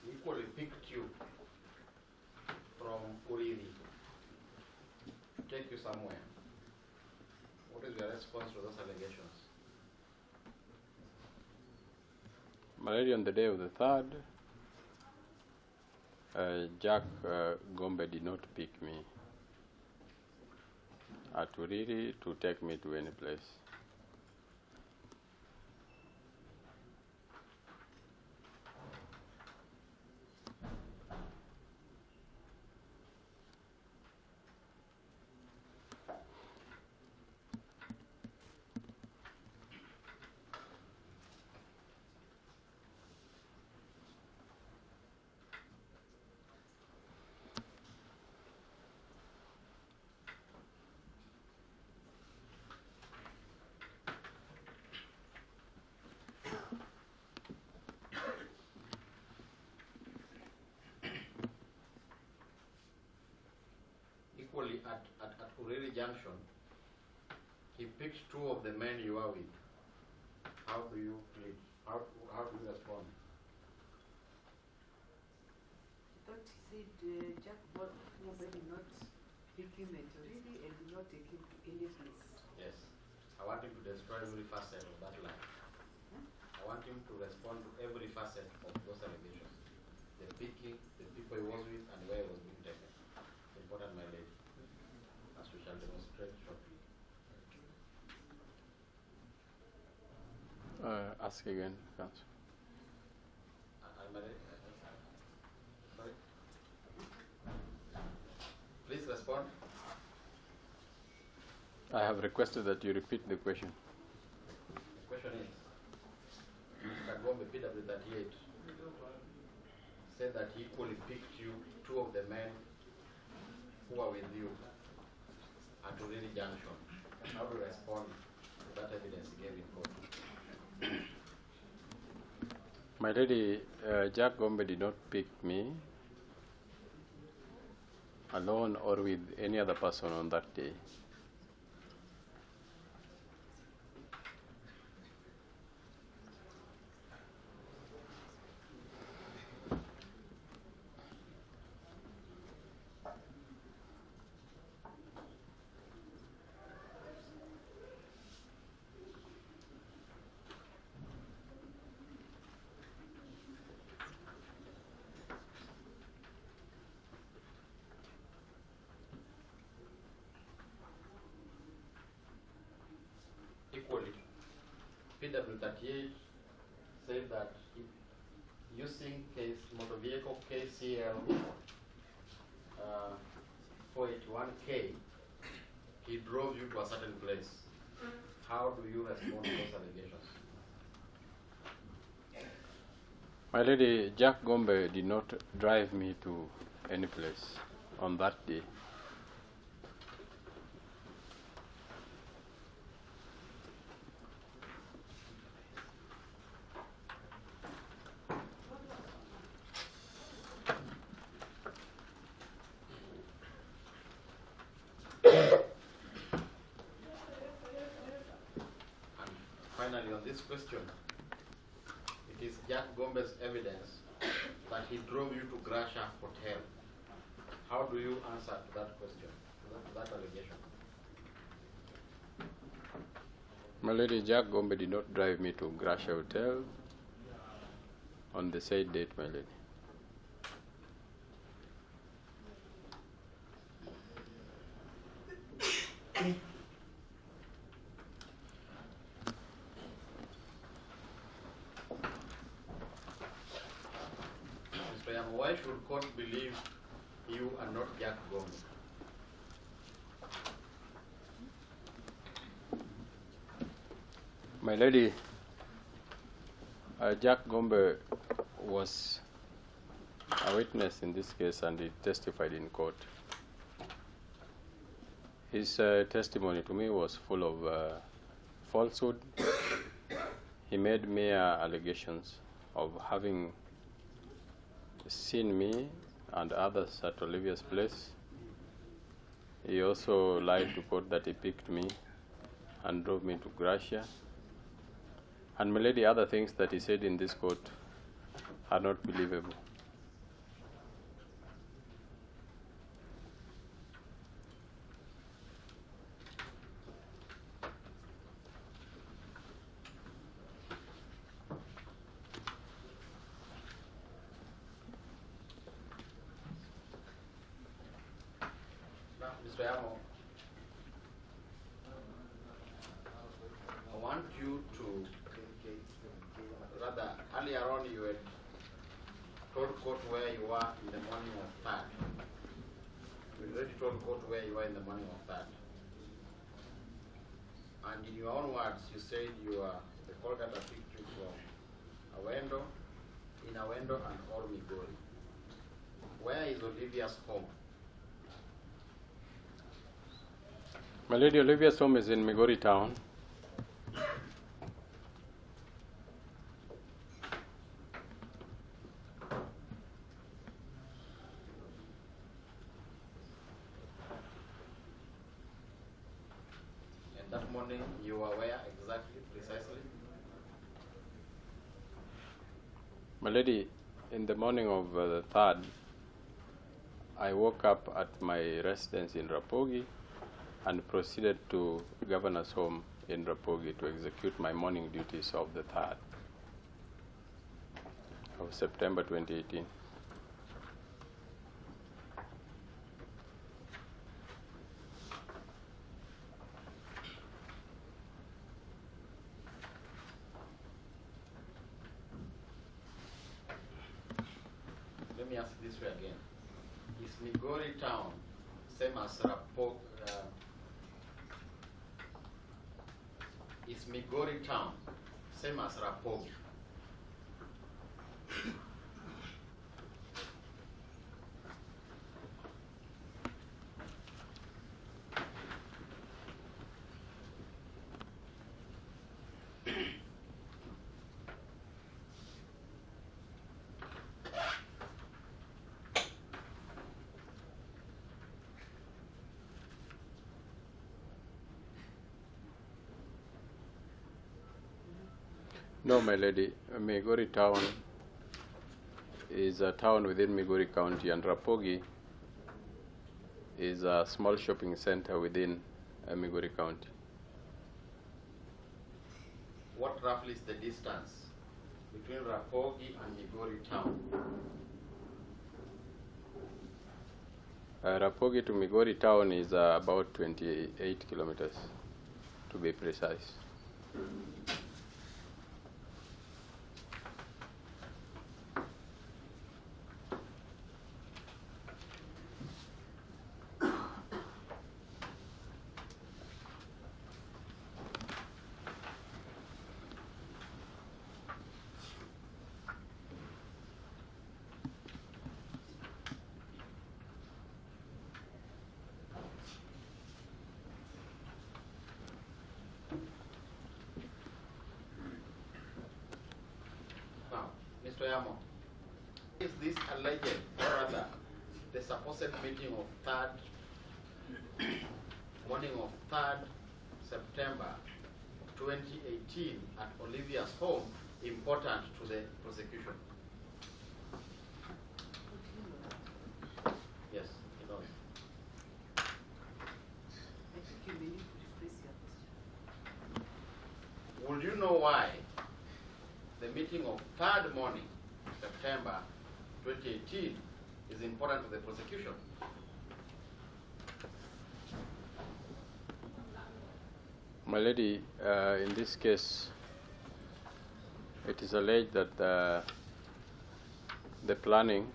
Equally picked you from Uriri to take you somewhere. What is your response to those allegations? My lady, on the day of the 3rd, Jack Gombe did not pick me at Uriri to take me to any place. Equally at Uriri Junction, he picked 2 of the men you are with. How do you plead? How do you respond? I thought he said Jack Gombe did not pick him at Uriri and did not take him to any place. Yes. I want him to destroy every facet of that lie. I want him to respond to every facet of those allegations. the picking, the people he was with, and where he was being taken. Important, my lady, as we shall demonstrate shortly. Ask again, Council. My lady, sorry. Please respond. I have requested that you repeat the question. The question is, Mr. Gombe, PW38, said that he equally picked you, two of the men who are with you at Uriri Junction. How do you respond to that evidence he gave in court? My lady, Jack Gombe did not pick me alone or with any other person on that day. Equally, PW38 said that using motor vehicle KCL 481K, he drove you to a certain place. How do you respond to those allegations? My lady, Jack Gombe did not drive me to any place on that day. Finally, on this question, it is Jack Gombe's evidence that he drove you to Gracia Hotel. How do you answer to that question, to that allegation? My lady, Jack Gombe did not drive me to Gracia Hotel on the said date, my lady. Mr. Yamo, why should court believe you and not Jack Gombe? My lady, Jack Gombe was a witness in this case and he testified in court. His testimony to me was full of falsehood. He made mere allegations of having seen me and others at Olivia's place. He also lied to court that he picked me and drove me to Gracia. And my lady, other things that he said in this court are not believable. Now, Mr. Yamo, I want you to, rather, earlier on you had told court where you were in the morning of 3rd. You already told court where you were in the morning of 3rd. And in your own words, you said you are the Kolkata picked you from Awendo, in Awendo and all Migori. Where is Olivia's home? My lady, Olivia's home is in Migori town. And that morning you were where exactly, precisely? My lady, in the morning of the 3rd, I woke up at my residence in Rapogi and proceeded to Governor's home in Rapogi to execute my morning duties of the 3rd of September 2018. let me ask this way again. Is Migori town same as Rapogi? Is Migori town same as Rapogi? No, my lady. Migori town is a town within Migori County, and Rapogi is a small shopping center within Migori County. What roughly is the distance between Rapogi and Migori town? Rapogi to Migori town is about 28 kilometers, to be precise. Mr. Oyamo, is this alleged, or rather, the supposed meeting of morning of 3rd September 2018 at Olivia's home important to the prosecution? Yes, he knows. I think you may need to rephrase your question. Would you know why the meeting of 3rd morning, September 2018, is important to the prosecution? My lady, in this case, it is alleged that the planning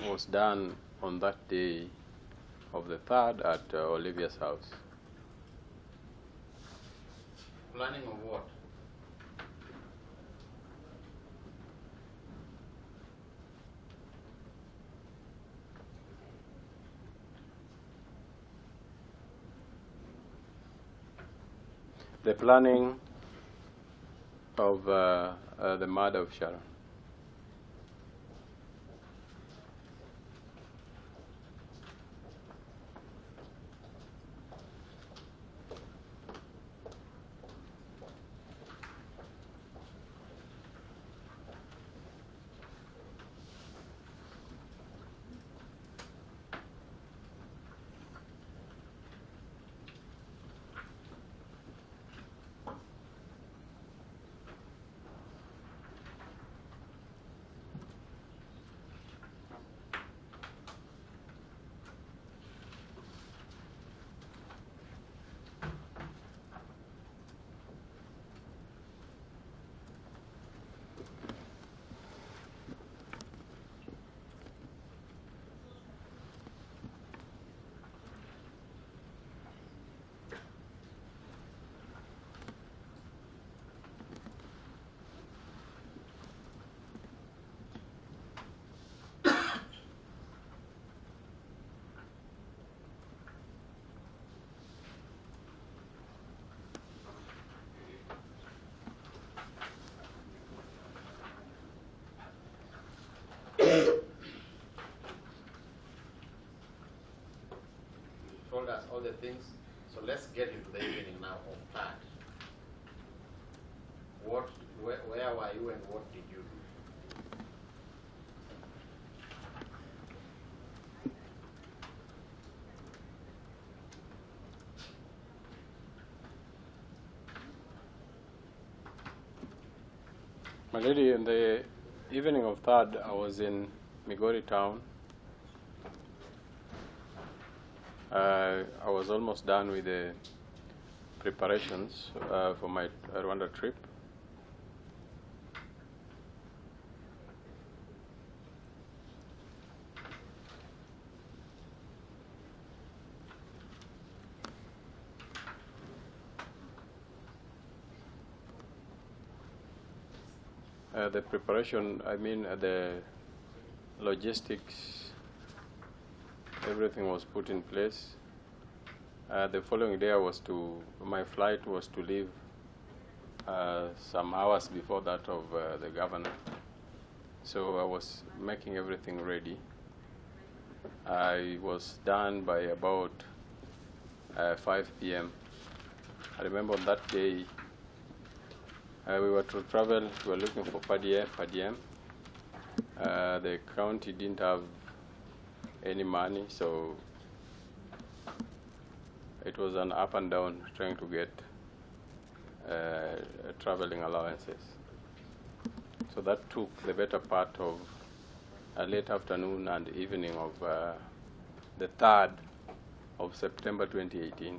was done on that day of the 3rd at Olivia's house. Planning of what? The planning of the murder of Sharon. Told us all the things, so let's get into the evening now of that. Where were you and what did you do? My lady, in the evening of 3rd, I was in Migori town. I was almost done with the preparations for my Rwanda trip. The preparation, I mean, the logistics, everything was put in place. The following day my flight was to leave some hours before that of the governor. So I was making everything ready. I was done by about 5 p.m. I remember on that day we were to travel, we were looking for per diem. The county didn't have any money, so it was an up and down trying to get traveling allowances. So that took the better part of a late afternoon and evening of the 3rd of September 2018.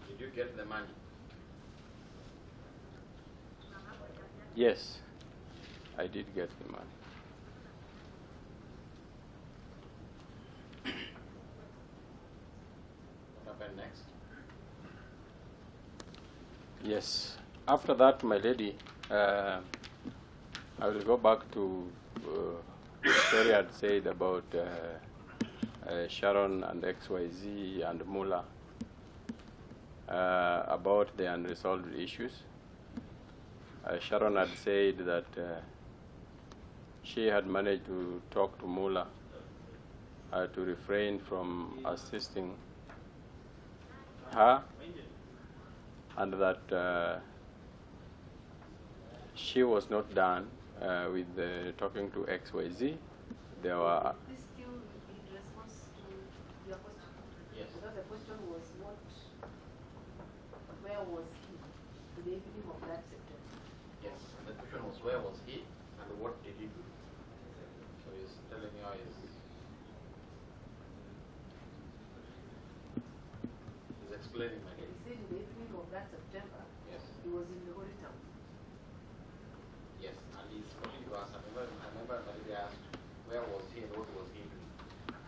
Did you get the money? Yes, I did get the money. What happened next? Yes. After that, my lady, I will go back to the story I'd said about SHARON and XYZ and Mula about the unresolved issues. SHARON had said that she had managed to talk to Mula to refrain from assisting her, and that she was not done with talking to XYZ. There were This still in response to your question? Yes. Because the question was where was he to the evening of that September? Yes. And the question was, where was he and what did he do? So he's telling you he's explaining my He said in the evening of that September, Yes. he was in the Holy Town. Yes, and he's speaking to us. I remember that he asked, where was he and what was he doing?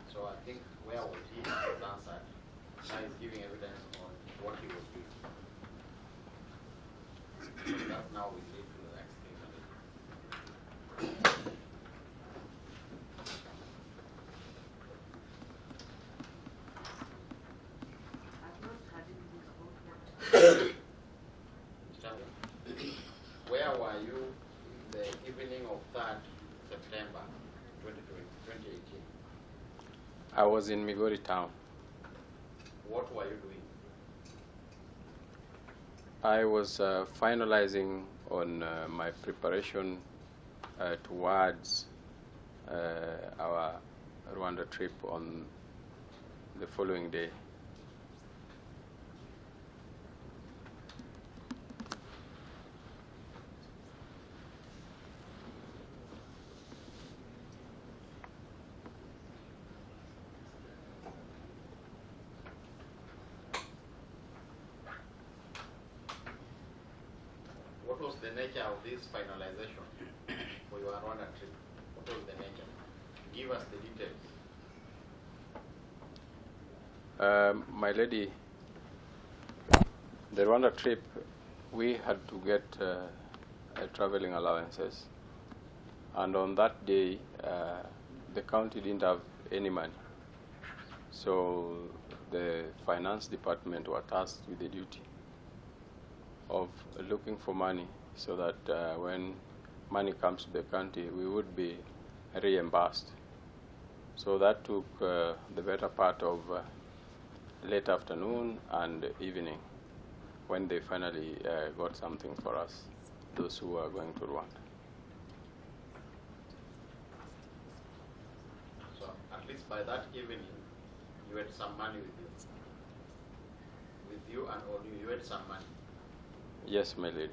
So I think where was he was answered. Now he's giving evidence on what he was doing. So that now we lead to the next thing. I've not heard anything about what. Where were you the evening of 3rd September 2018? I was in Migori town. What were you doing? I was finalizing on my preparation towards our Rwanda trip on the following day. What was the nature of this finalization for your Rwanda trip? What was the nature? Give us the details. My lady, the Rwanda trip, we had to get traveling allowances. And on that day, the county didn't have any money. So the finance department were tasked with the duty of looking for money so that when money comes to the county, we would be reimbursed. So that took the better part of late afternoon and evening when they finally got something for us, those who were going to Rwanda. So at least by that evening, you had some money with you. With you and all you had some money. Yes, my lady.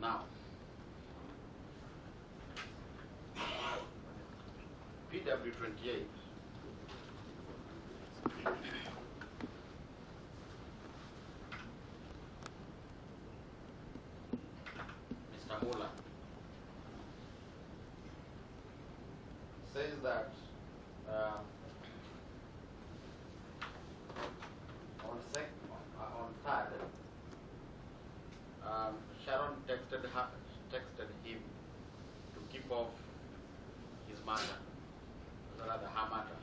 Now, PW28. Mr. Muller says that on third, Sharon texted him to keep off his matter, rather her matter.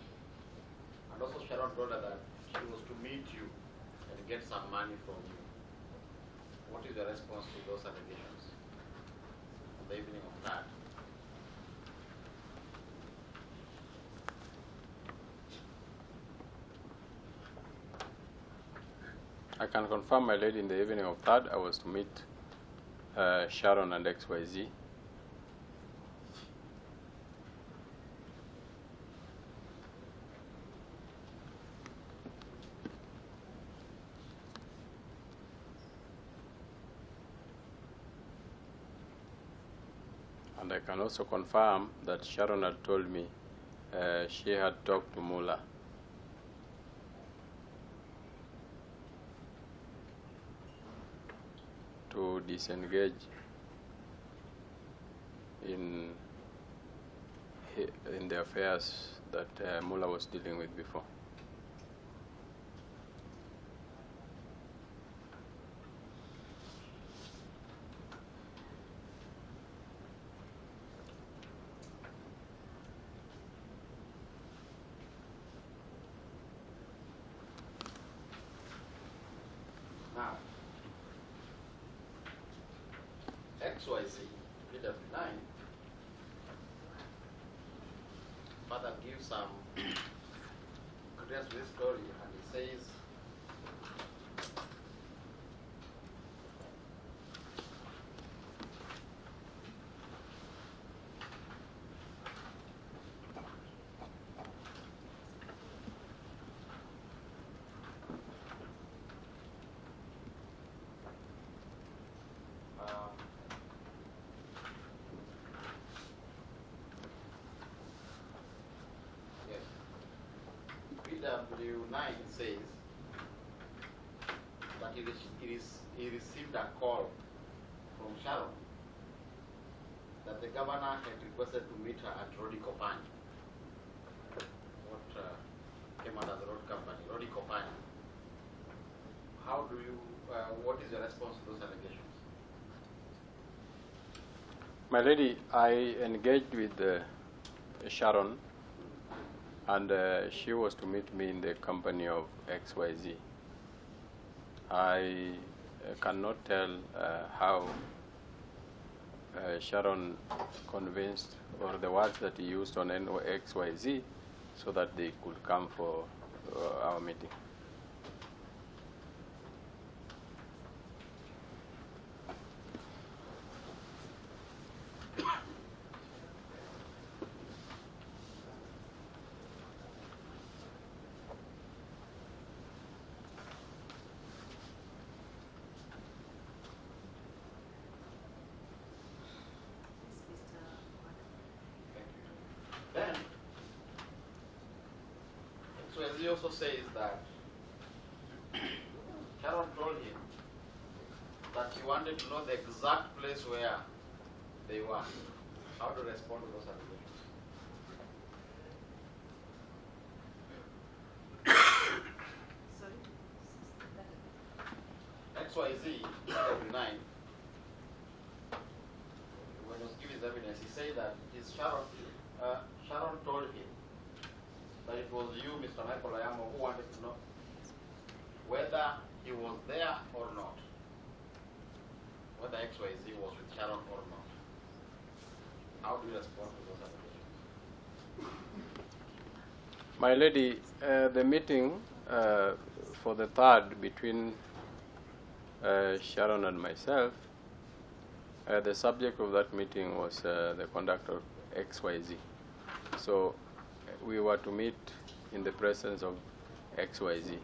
And also Sharon told her that she was to meet you and get some money from you. What is your response to those allegations on the evening of that? I can confirm, my lady, in the evening of 3rd, I was to meet Sharon and XYZ. And I can also confirm that Sharon had told me she had talked to Muller. To disengage in the affairs that Muller was dealing with before. Now, XYZ, PW9, Father gives some credence to this story and he says, PW9 says that he received a call from Sharon that the governor had requested to meet her at Rodi Kopani, what came under the road company, Rodi Kopani. How do you, what is your response to those allegations? My lady, I engaged with Sharon, and she was to meet me in the company of XYZ. I cannot tell how Sharon convinced, or the words that he used on XYZ, so that they could come for our meeting. Then, XYZ also says that Sharon told him that he wanted to know the exact place where they were. How to respond to those allegations? XYZ, every 9, when he was giving his evidence, he said that his Sharon told him that it was you, Mr. OYAMO, who wanted to know whether he was there or not, whether XYZ was with Sharon or not. How do you respond to those allegations? My lady, the meeting for the 3rd between Sharon and myself, the subject of that meeting was the conduct of XYZ. So we were to meet in the presence of XYZ.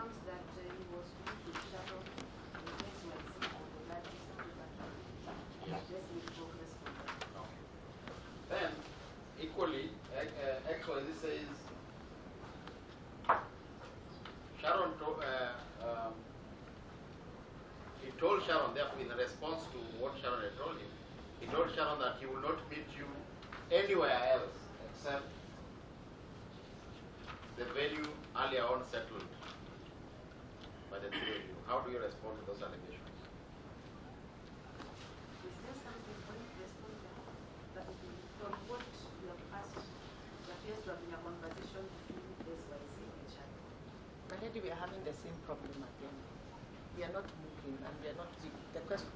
grounds that he was going to SHARON in XYZ on the night of September 20. Yes. Let's make progress from that. Okay. Then, equally, XYZ says SHARON he told SHARON, therefore, in response to what SHARON had told him, he told SHARON that he will not meet you anywhere else except the venue earlier on settled by the three of you. How do you respond to those allegations? Is there something for you to respond to that? From what you have asked, there appears to have been a conversation between XYZ and SHARON. My lady, we are having the same problem again. We are not moving and we are not, the question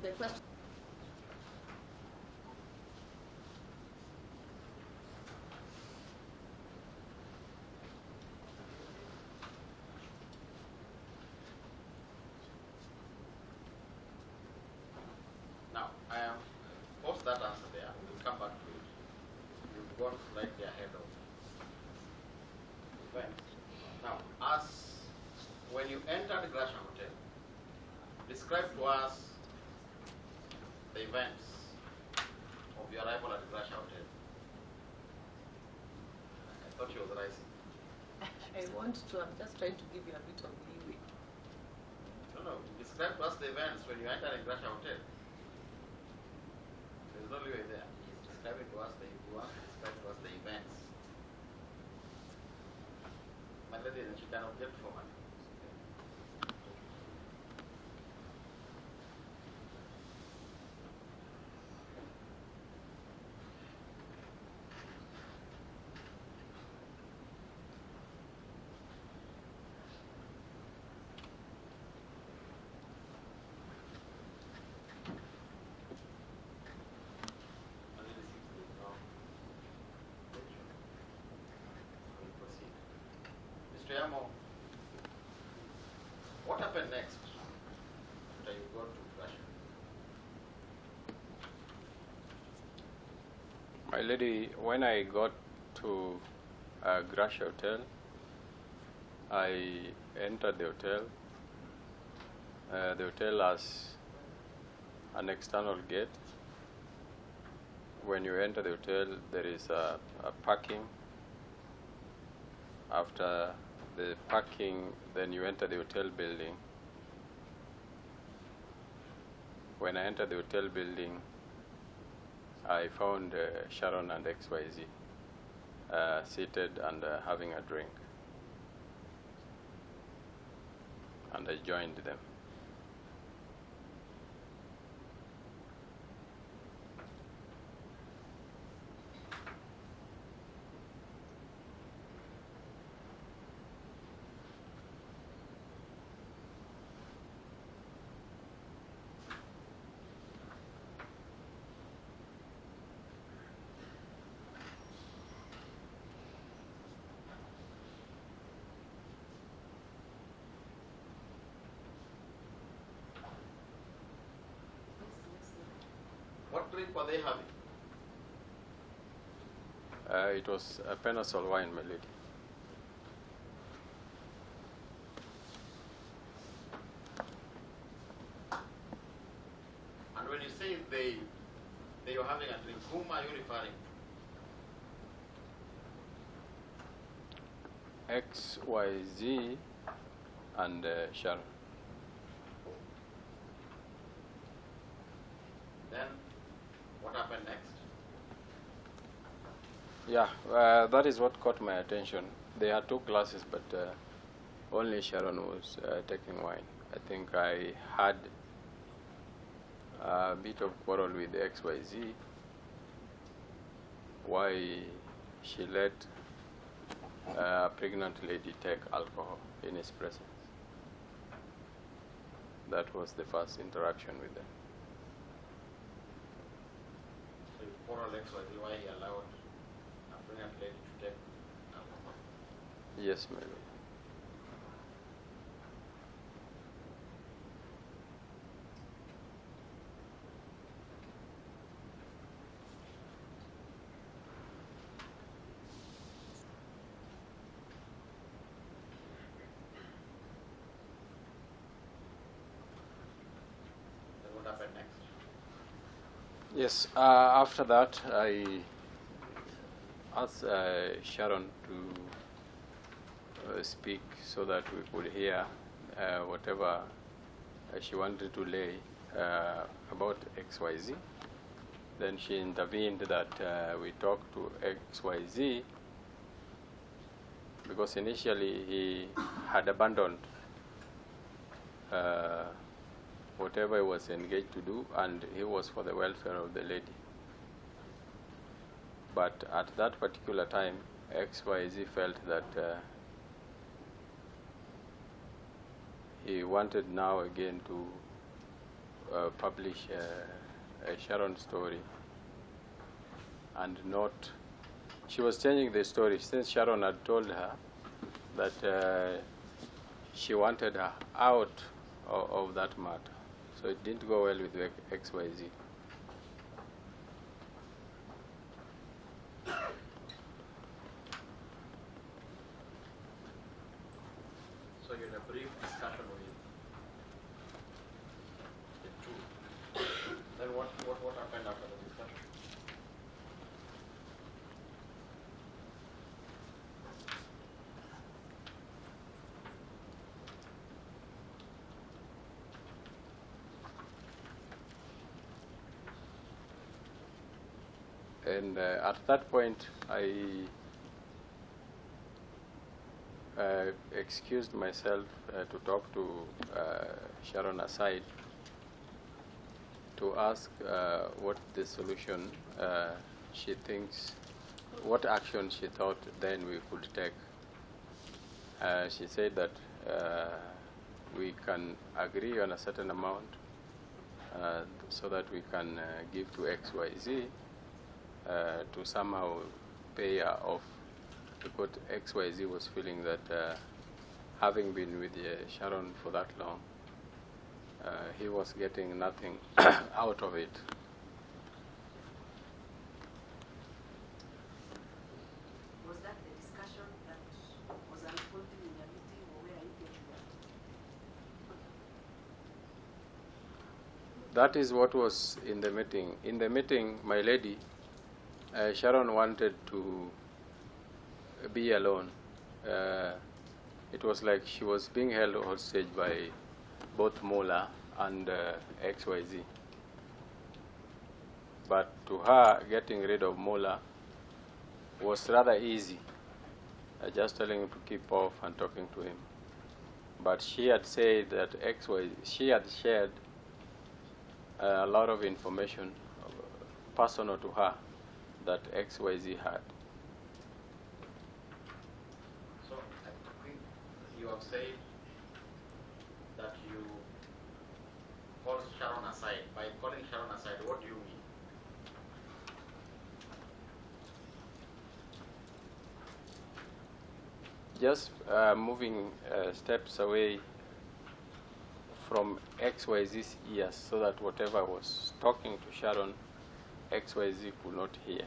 Now, I am post that answer there. We'll come back to it. You've gone slightly ahead of events. Now, as when you entered Grasha Hotel, describe to us the events of your arrival at Grasha Hotel. I thought you was rising. I want to, I'm just trying to give you a bit of leeway. No. Describe to us the events when you entered in Grasha Hotel. There's no leeway there. He's describing to us you want to describe to us the events. My lady, she can object for money. Mr. Yamo, what happened next after you got to Russia? My lady, when I got to Grash Hotel, I entered the hotel. The hotel has an external gate. When you enter the hotel, there is a parking. After the parking, then you enter the hotel building. When I entered the hotel building, I found SHARON and XYZ seated and having a drink. And I joined them. What drink were they having? It was a Penasol wine, my lady. And when you say they were having a drink, whom are you referring to? XYZ and SHARON. Then, what happened next? Yeah, that is what caught my attention. They had two classes, but only SHARON was taking wine. I think I had a bit of quarrel with XYZ. Why she let a pregnant lady take alcohol in his presence. That was the first interaction with them. So you quarreled XYZ why he allowed a pregnant lady to take alcohol. Yes, my lord. happened next? Yes, after that, I asked Sharon to speak so that we could hear whatever she wanted to lay about XYZ. Then she intervened that we talk to XYZ because initially he had abandoned whatever he was engaged to do, and he was for the welfare of the lady. But at that particular time, XYZ felt that he wanted now again to publish a Sharon story, and not, she was changing the story since Sharon had told her that she wanted her out of that matter. So it didn't go well with XYZ. So you had a brief discussion with the two. Then what happened after the discussion? And at that point, I excused myself to talk to Sharon aside to ask what the solution she thinks, what action she thought then we could take. She said that we can agree on a certain amount so that we can give to XYZ to somehow pay her off, because XYZ was feeling that having been with Sharon for that long, he was getting nothing out of it. Was that the discussion that was unfolding in your meeting, or where are you getting that? That is what was in the meeting. In the meeting, my lady, Sharon wanted to be alone. It was like she was being held hostage by both Mola and XYZ. But to her, getting rid of Mola was rather easy, just telling him to keep off and talking to him. But she had said that she had shared a lot of information personal to her that XYZ had. So I think you have said that you called Sharon aside. By calling Sharon aside, what do you mean? Just moving steps away from XYZ's ears so that whatever was talking to Sharon, XYZ could not hear.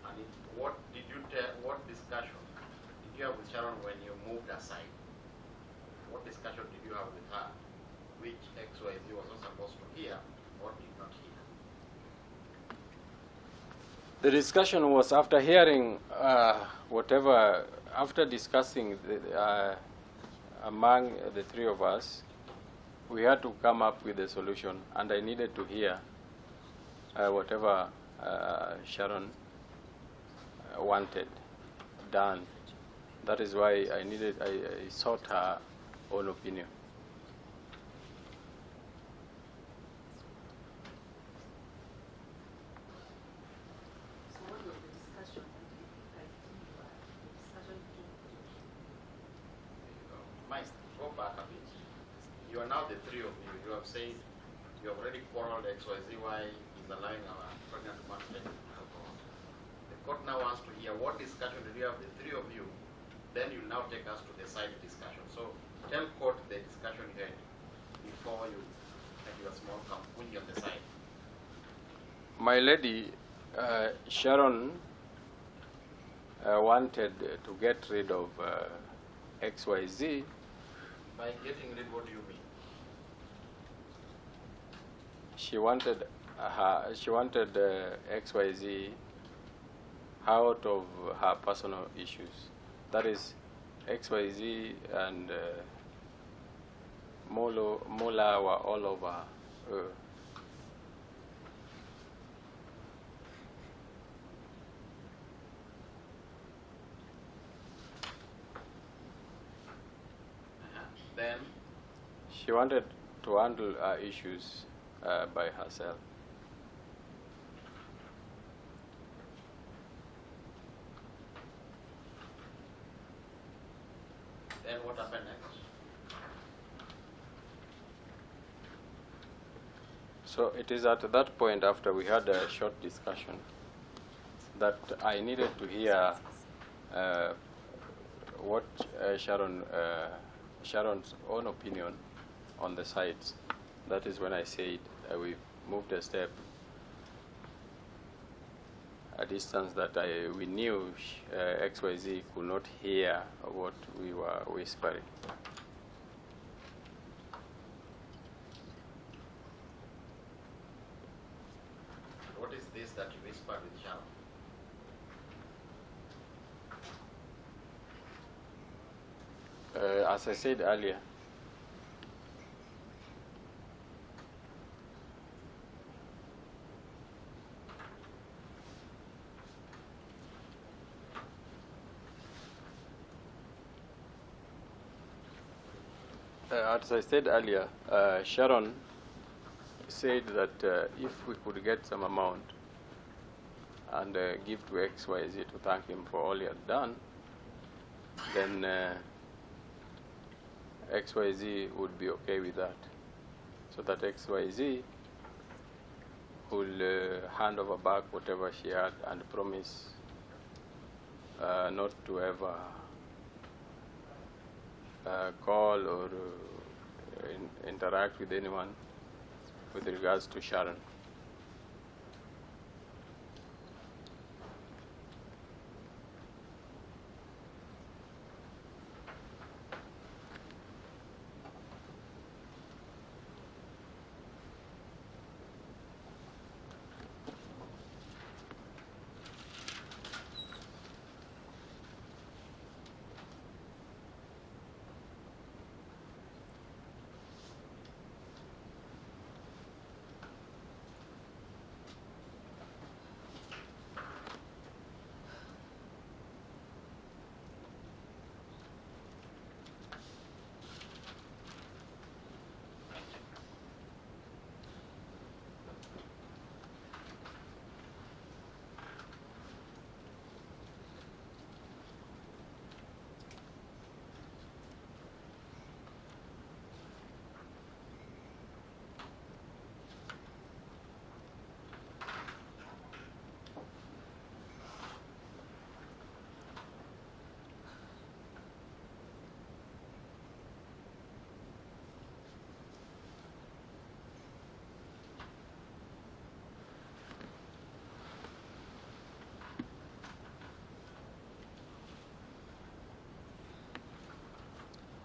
And what did you tell? What discussion did you have with Sharon when you moved aside? What discussion did you have with her, which XYZ was not supposed to hear or did not hear? The discussion was after hearing after discussing among the three of us, we had to come up with a solution, and I needed to hear whatever Sharon wanted done. That is why I sought her own opinion. So what was the discussion? The discussion between Mike, go back a bit. You are now the three of you. You have said you have already quarreled XYZ why he's allowing our pregnant woman to take alcohol. The court now wants to hear what discussion did you have, the three of you. Then you now take us to the side discussion. So tell court the discussion you had before you had your small kampuni on the side. My lady, Sharon, wanted to get rid of XYZ. By getting rid, what do you mean? she wanted XYZ out of her personal issues. That is, XYZ and Mola were all over her. Then, She wanted to handle her issues by herself. then what happened next? So it is at that point, after we had a short discussion, that I needed to hear what Sharon's own opinion on the sites. That is when I said we've moved a step, a distance that we knew XYZ could not hear what we were whispering. What is this that you whispered with Sharon? As I said earlier, Sharon said that if we could get some amount and give to XYZ to thank him for all he had done, then XYZ would be okay with that. So that XYZ will hand over back whatever she had and promise not to ever call or interact with anyone with regards to Sharon.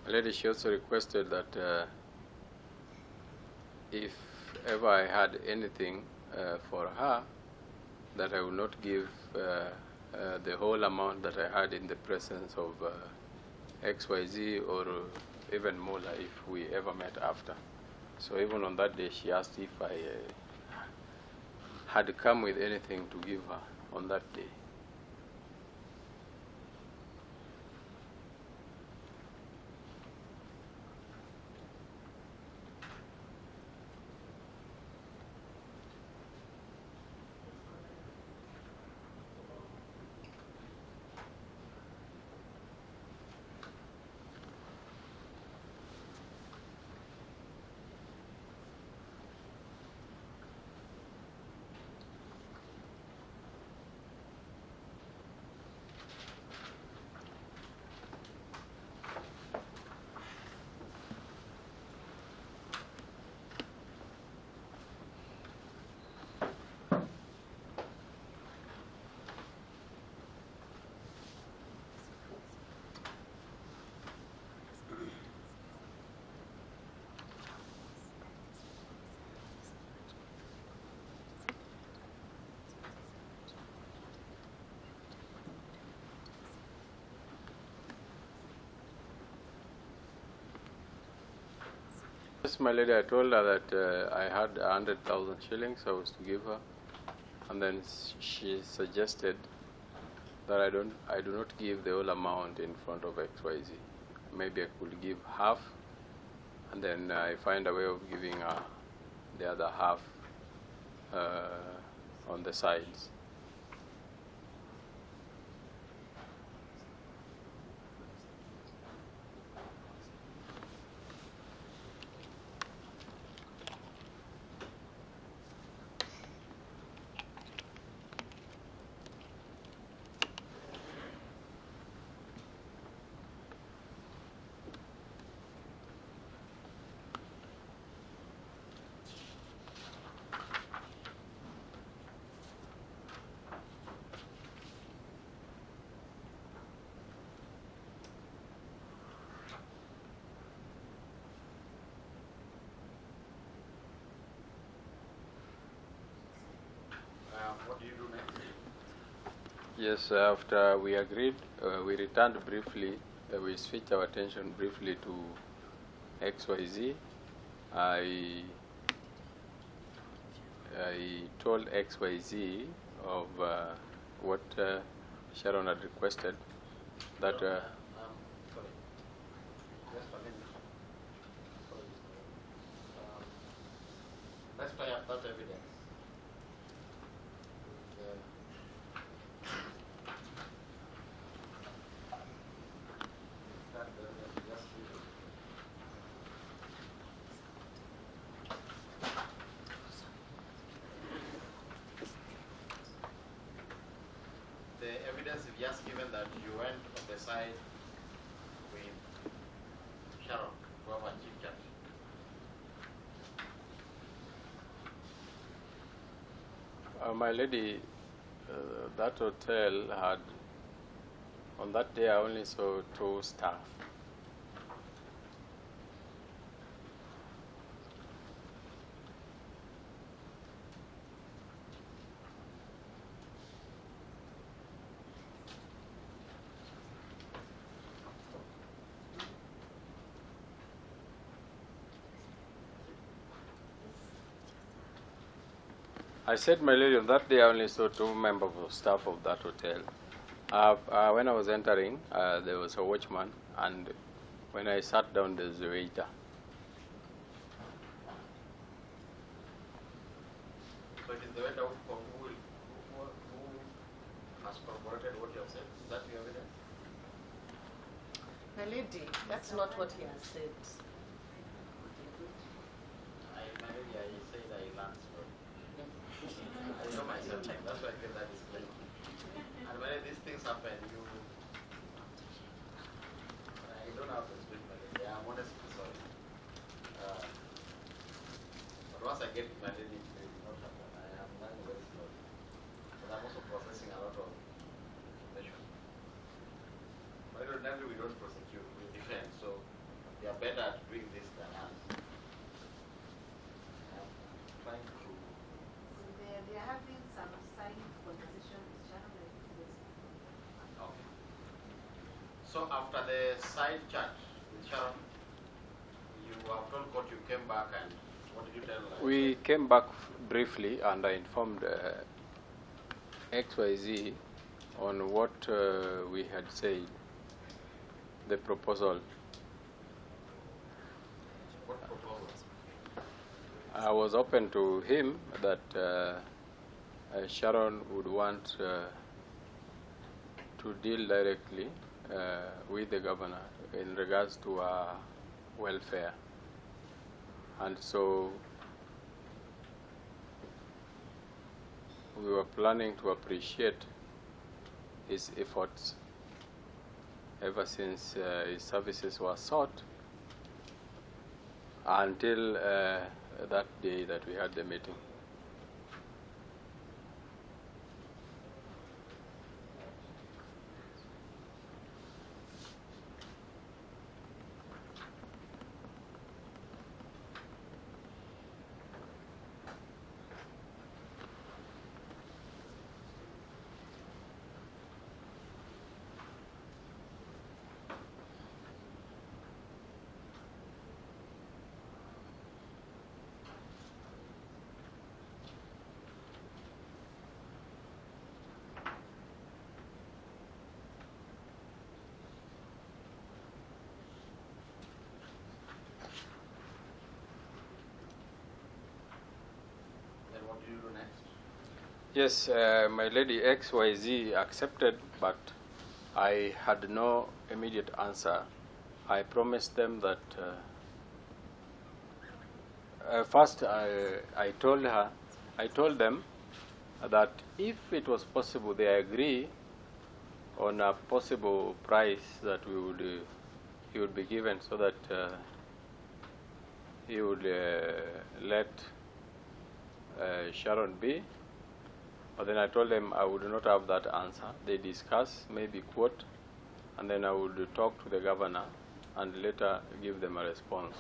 Lady, she also requested that if ever I had anything for her, that I would not give the whole amount that I had in the presence of XYZ or even Mola if we ever met after. So even on that day, she asked if I had come with anything to give her on that day. Yes, my lady, I told her that I had 100,000 shillings I was to give her, and then she suggested that I do not give the whole amount in front of XYZ. Maybe I could give half, and then I find a way of giving her the other half on the sides. What do you do next? Yes, after we agreed, we returned briefly, we switched our attention briefly to XYZ. I told XYZ of what Sharon had requested, that Sorry. Just a minute. Sorry. Let's play up that evidence. The evidence is just given that you went on the side with Sharon to have a chit chat. my lady, that hotel had, on that day I only saw 2 staff. I said, my lady, on that day I only saw 2 members of staff of that hotel. When I was entering, there was a watchman, and when I sat down, there's a waiter. So it is the waiter who has corroborated what you have said. Is that your evidence? My lady, that's not what he has said. My lady, I said I learned from. I know myself, that's why I feel that is clear. And when these things happen, I don't have to speak, my lady. I'm honestly sorry. But once I get my lady, it will not happen. I am learning very slowly. But I'm also processing a lot of information. But ordinarily, we don't prosecute, we defend. So they are better at doing this than us. I'm trying to. They are having some side conversation with Sharon. Okay. So after the side chat with Sharon, you have told court you came back, and what did you tell her? We came back briefly, and I informed XYZ on what we had said, the proposal. What proposal? I was open to him that Sharon would want to deal directly with the governor in regards to our welfare. And so we were planning to appreciate his efforts ever since his services were sought until that day that we had the meeting. Yes, my lady XYZ accepted, but I had no immediate answer. I promised them that first I told them that if it was possible, they agree on a possible price that he would be given, so that he would let Sharon be. But then I told them I would not have that answer. They discuss, maybe quote, and then I would talk to the governor and later give them a response.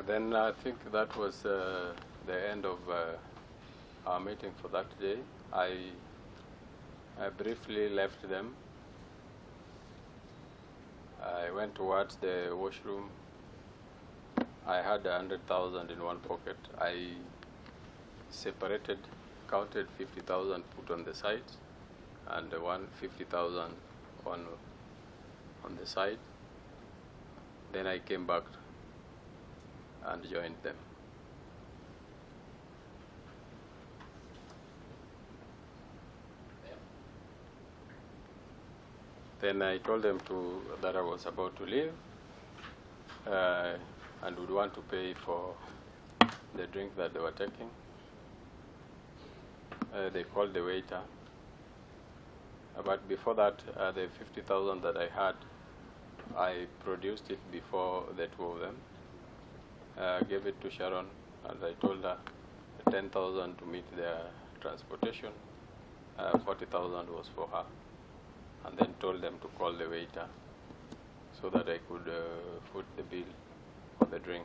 Then I think that was the end of our meeting for that day. I briefly left them. I went towards the washroom. I had 100,000 in one pocket. I separated, counted 50,000, put on the side, and 50,000 on the side. Then I came back and joined them. Then I told them that I was about to leave and would want to pay for the drink that they were taking. They called the waiter. But before that, the 50,000 that I had, I produced it before the two of them. Gave it to Sharon, and I told her 10,000 to meet their transportation, 40,000 was for her, and then told them to call the waiter so that I could foot the bill for the drink.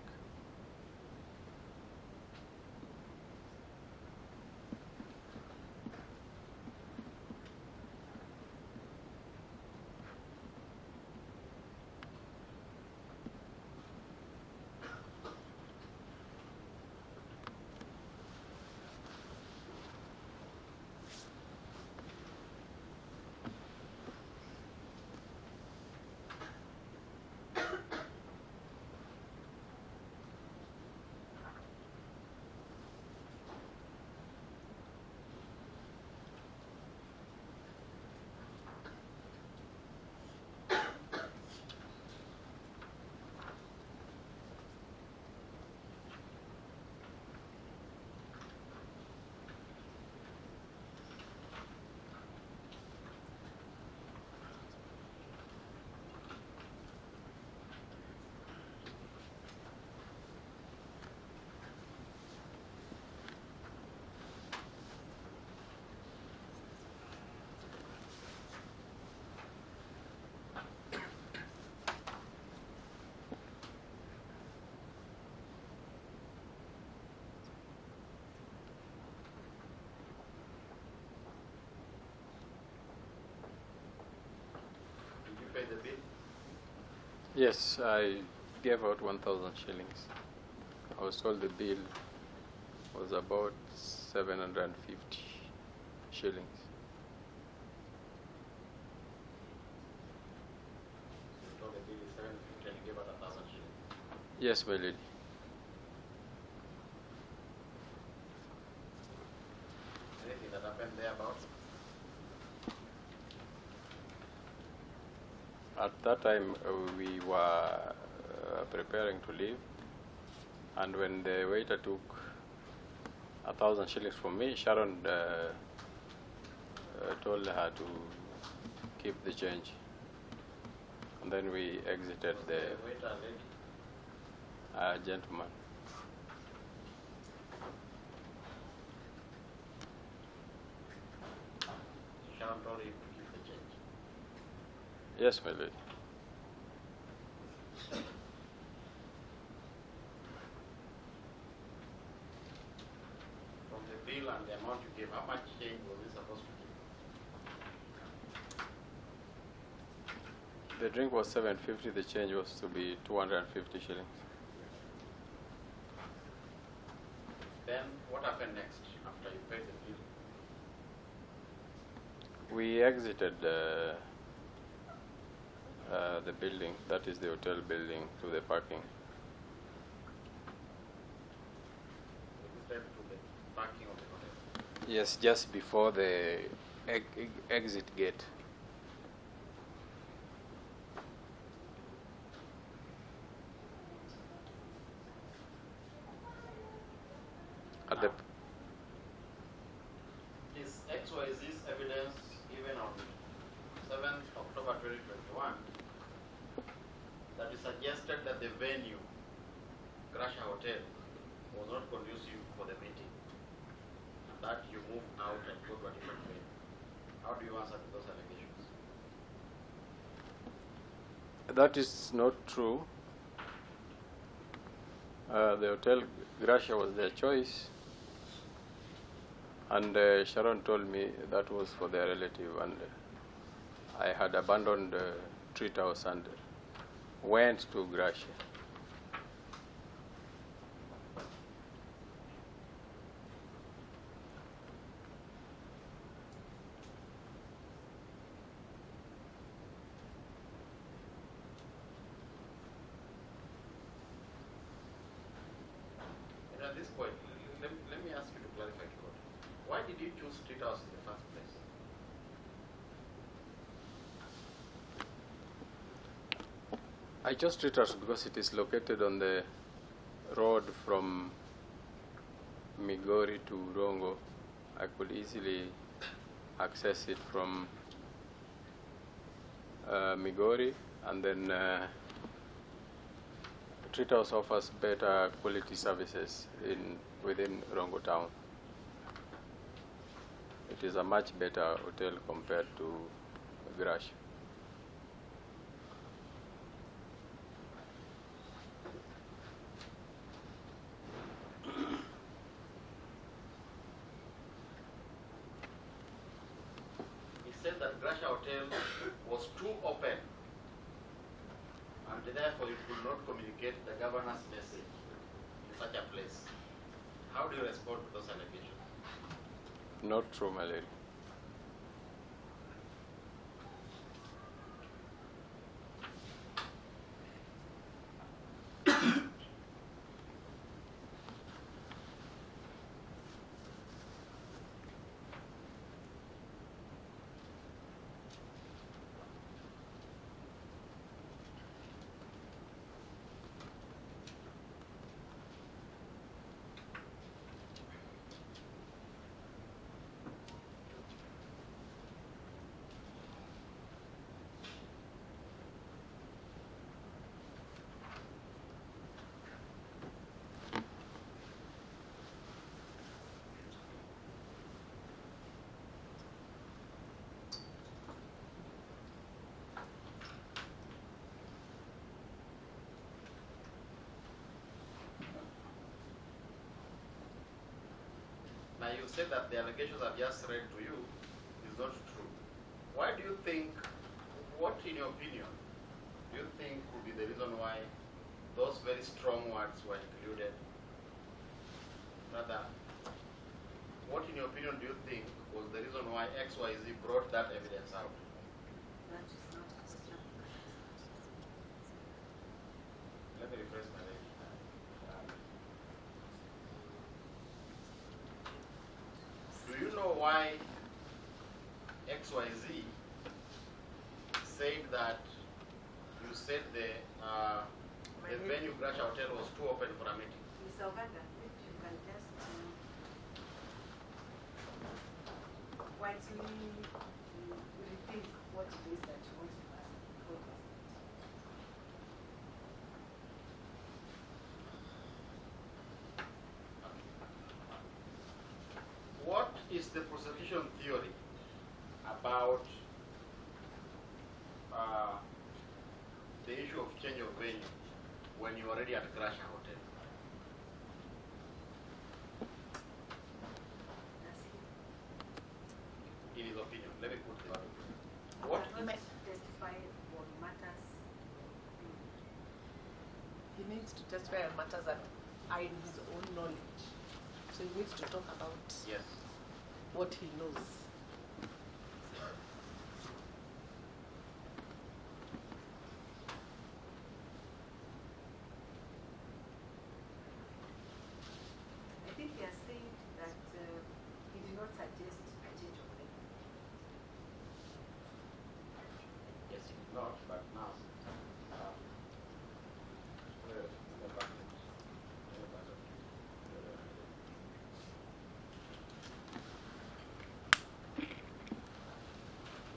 Pay the bill? Yes, I gave out 1,000 shillings. I was told the bill was about 750 shillings. You told the bill is 750 and you gave out 1,000 shillings. Yes, my lady. Anything that happened thereabouts? At that time, we were preparing to leave, and when the waiter took 1,000 shillings from me. Sharon told her to keep the change. And then we exited Was the waiter lady? gentleman. Sharon told you to keep the change. Yes, my lady. From the bill and the amount you gave, how much change was he supposed to give? The drink was 750. The change was to be 250 shillings. Then what happened next after you paid the bill? We exited the building, that is the hotel building, to the parking. You said to the parking of the hotel. Yes, just before the exit gate. At the Is XYZ's evidence given on 7th October 2021 that is suggested that the venue, Grasha Hotel, was not conducive for the meeting and that you moved out and go to a different venue? How do you answer to those allegations? That is not true. The hotel Gracia was their choice, and Sharon told me that was for their relative, and I had abandoned Treat House and went to Gracia. And at this point, let me ask you to clarify, Kikot. Why did you choose Street House in the first place? I chose Treat House because it is located on the road from Migori to Rongo. I could easily access it from Migori, and then Treat House offers better quality services within Rongo town. It is a much better hotel compared to Grash. He said that Grasha Hotel was too open and therefore it could not communicate the governor's message in such a place. How do you respond to those allegations? Not true, my lady. Now you said that the allegations I've just read to you is not true. Why do you think, what in your opinion, do you think could be the reason why those very strong words were included? Rather, what in your opinion do you think was the reason why XYZ brought that evidence out? That is not a question. Let me rephrase my language. Do you know why XYZ said that you said the venue Grasha Hotel was too open for a meeting? Mr. Obado, if you can just quietly rethink what it is that you want to ask before you ask it. What is the prosecution theory about the issue of change of venue when you're already at Gracia Hotel? That's it. In his opinion, let me put the other way. You What cannot is testify on matters. He needs to testify on matters that are in his own knowledge. So he needs to talk about yes? what he knows. I think he has said that he did not suggest a change of venue. Yes, he did not, but now.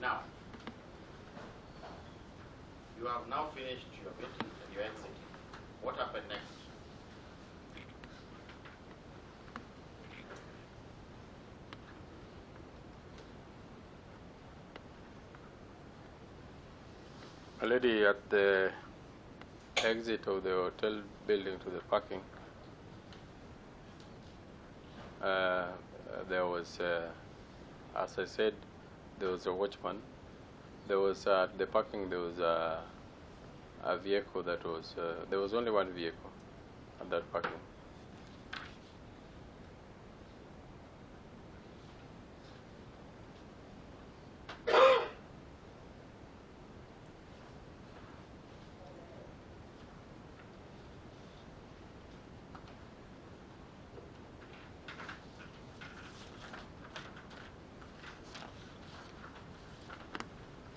Now, you have now finished your meeting and you're exiting. What happened next? A lady at the exit of the hotel building to the parking, there was, as I said, there was a watchman. There was at the parking. There was a vehicle that was. There was only one vehicle at that parking.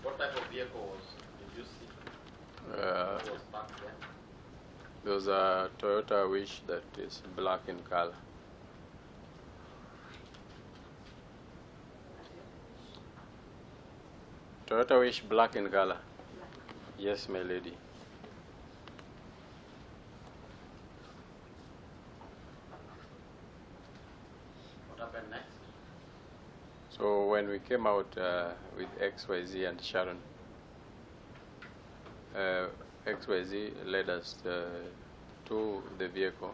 What type of vehicle did you see? What was parked there? There was a Toyota Wish that is black in color. Toyota Wish black in color. Yes, my lady. What happened next? So when we came out with XYZ and Sharon, XYZ led us to the vehicle,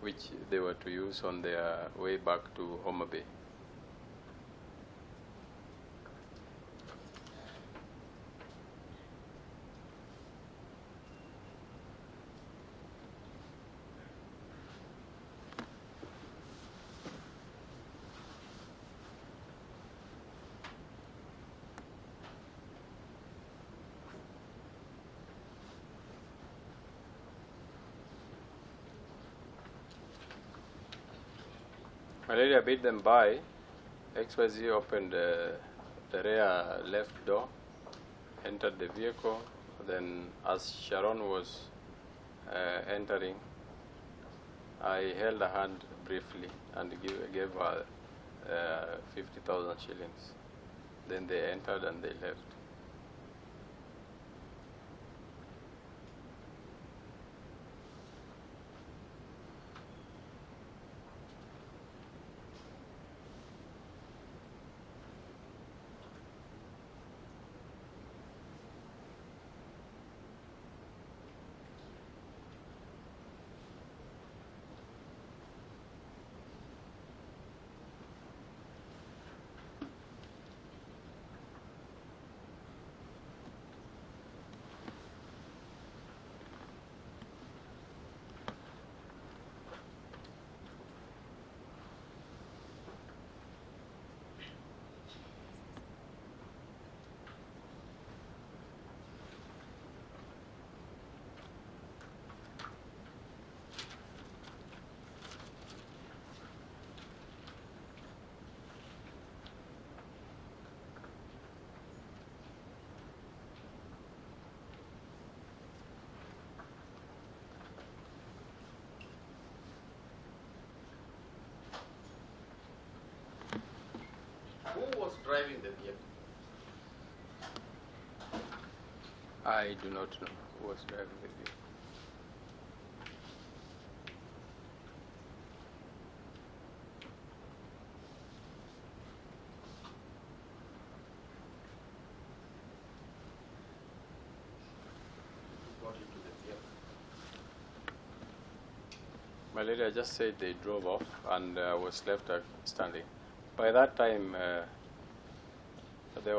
which they were to use on their way back to Homa Bay. My lady, I bid them by. XYZ opened the rear left door, entered the vehicle. Then, as Sharon was entering, I held her hand briefly and gave her 50,000 shillings. Then they entered and they left. who was driving the vehicle? I do not know who was driving the vehicle. Who got into the vehicle? My lady, I just said they drove off and was left standing. By that time, the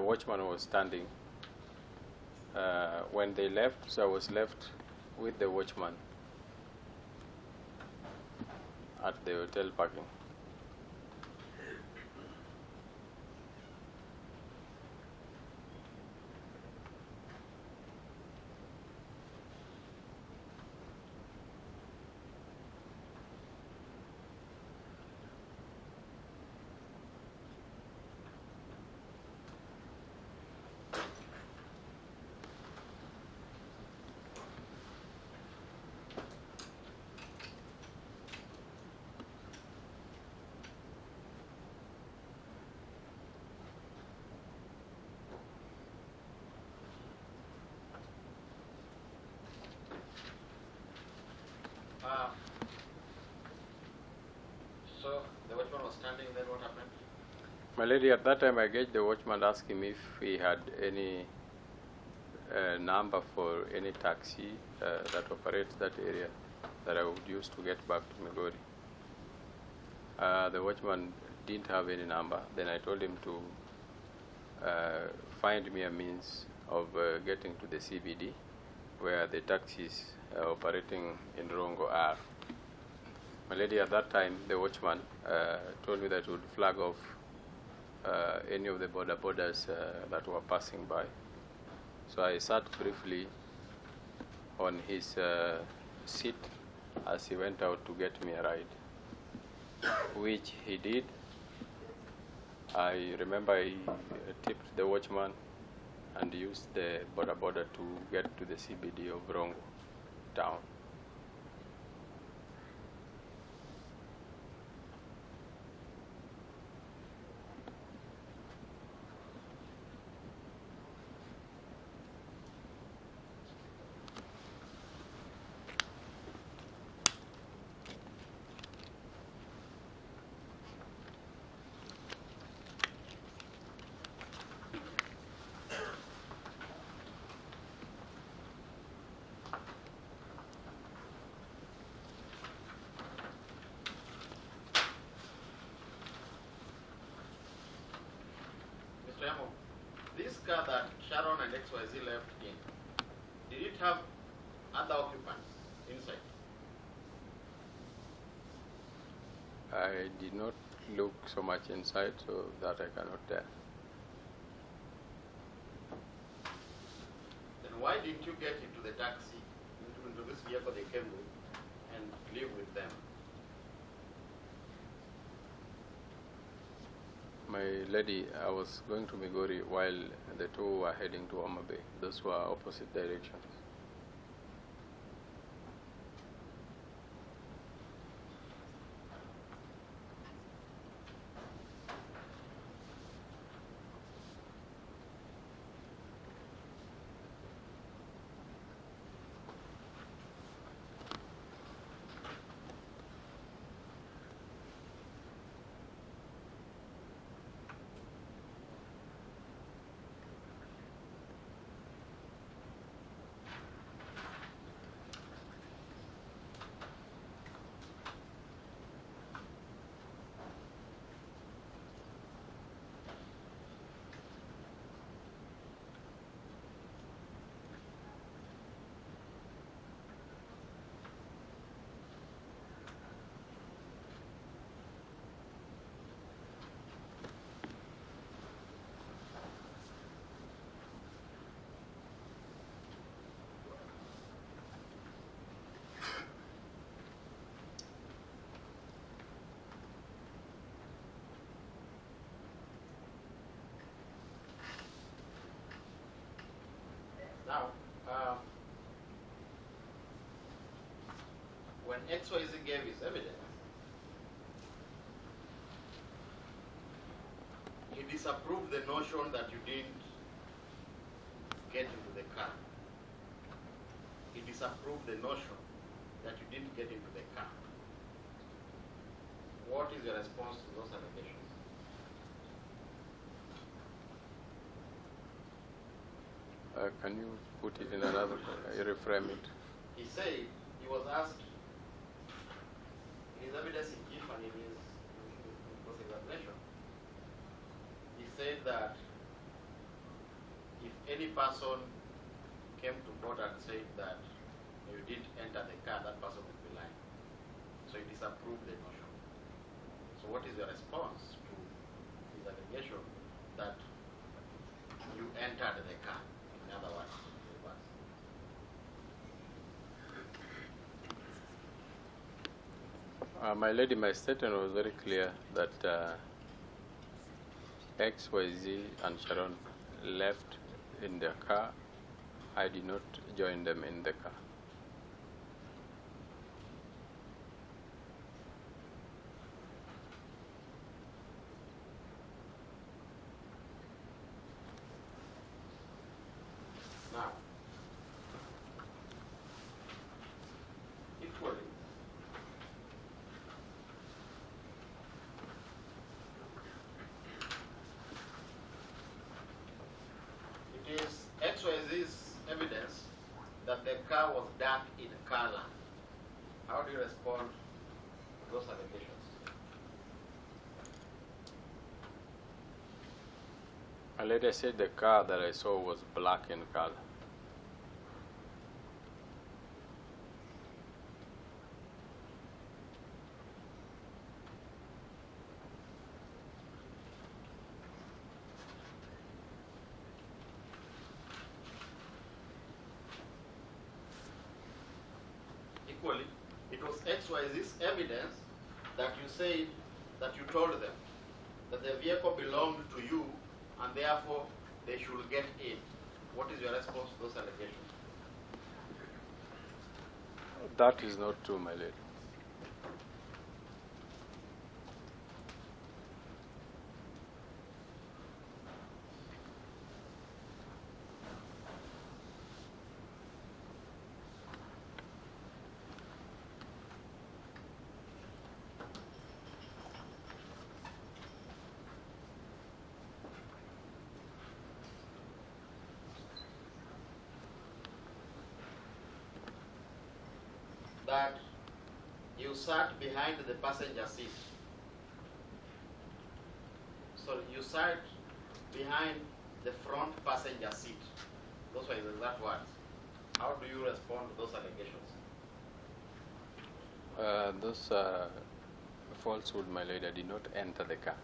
watchman was standing. When they left, so I was left with the watchman at the hotel parking. So the watchman was standing, then what happened? My lady, at that time I engaged the watchman, asked him if he had any number for any taxi that operates that area that I would use to get back to Migori. The watchman didn't have any number. Then I told him to find me a means of getting to the CBD where the taxis operating in Rongo are. My lady, at that time, the watchman told me that he would flag off any of the borders that were passing by. So I sat briefly on his seat as he went out to get me a ride, which he did. I remember I tipped the watchman and used the border to get to the CBD of Rongo town. Mr. Yamo, this car that Sharon and XYZ left in, did it have other occupants inside? I did not look so much inside, so that I cannot tell. Then why didn't you get into the taxi, into this vehicle they came with, and live with them? My lady, I was going to Migori while the two were heading to Homa Bay. Those were opposite directions. Now, when XYZ gave his evidence, disapproved the notion that you didn't get into the car. He disapproved the notion that you didn't get into the car. What is your response to those allegations? Can you put it in another, reframe it? He said, he was asked, in his evidence in chief and in his cross-examination, he said that if any person came to court and said that you didn't enter the car, that person would be lying. So he disapproved the notion. So what is your response to his allegation that you entered the car? In other words, My lady, my statement was very clear that XYZ and Sharon left in their car. I did not join them in the car. now, equally, it is XYZ's evidence that the car was dark in color. How do you respond to those allegations? My lady, said the car that I saw was black in color. Equally, it was XYZ's evidence that you said that you told them that the vehicle belonged to you and therefore they should get in. What is your response to those allegations? That is not true, my lady. That you sat behind the passenger seat. So you sat behind the front passenger seat. Those were his exact words. How do you respond to those allegations? Those are falsehood, my lady. I did not enter the car.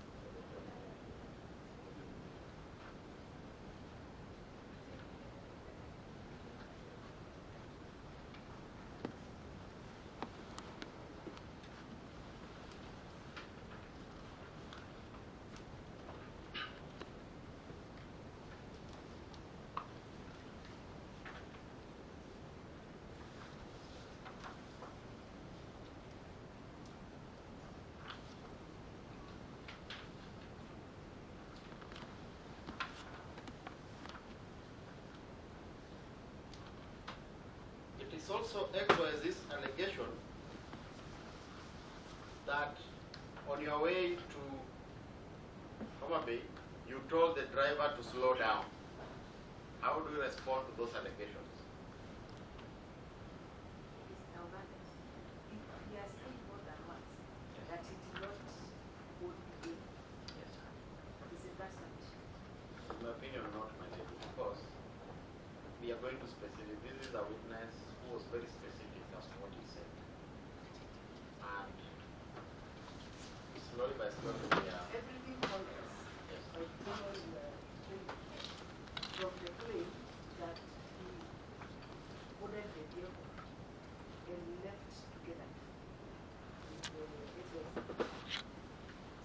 It is also XYZ's allegation that on your way to Homa Bay, you told the driver to slow down. How do you respond to those allegations? Now, he has said more than once that he did not hold the game. Is it that submission? In my opinion, not, my lady, because we are going to specific. This is a witness who was very specific as to what he said. And slowly by slowly, we are. Everything follows. Yes. By following from the claim that he ordered the vehicle and left together with the SOS.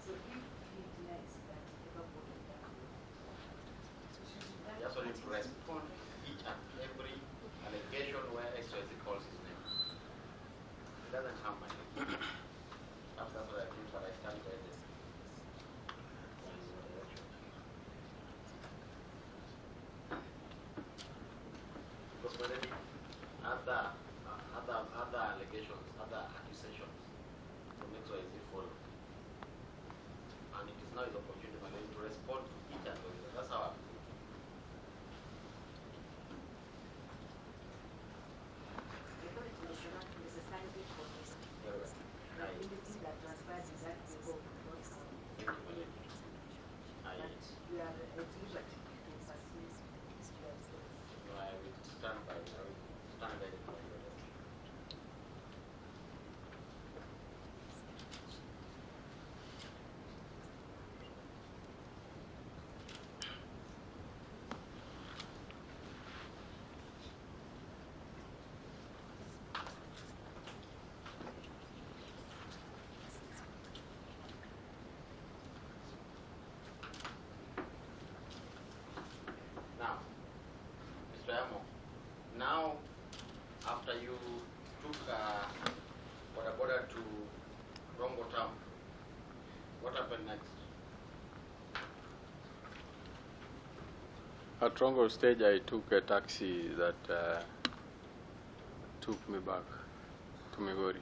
So if he denies that he ever ordered that vehicle, Just want to respond to each and every allegation where XYZ calls his name. It doesn't have my name. That's what I think, but I stand by this. other allegations, other accusations from XYZ follow. And it is now his opportunity to respond to each and every. That's how I feel. I thought it was not necessarily for this. Very well. Anything that transpires is that they go not some. But we are at liberty to pursue their stories. I will stand by the Now, Mr. Yamo, now after you took Obado to Rongo town, what happened next? At Rongo stage, I took a taxi that took me back to Migori.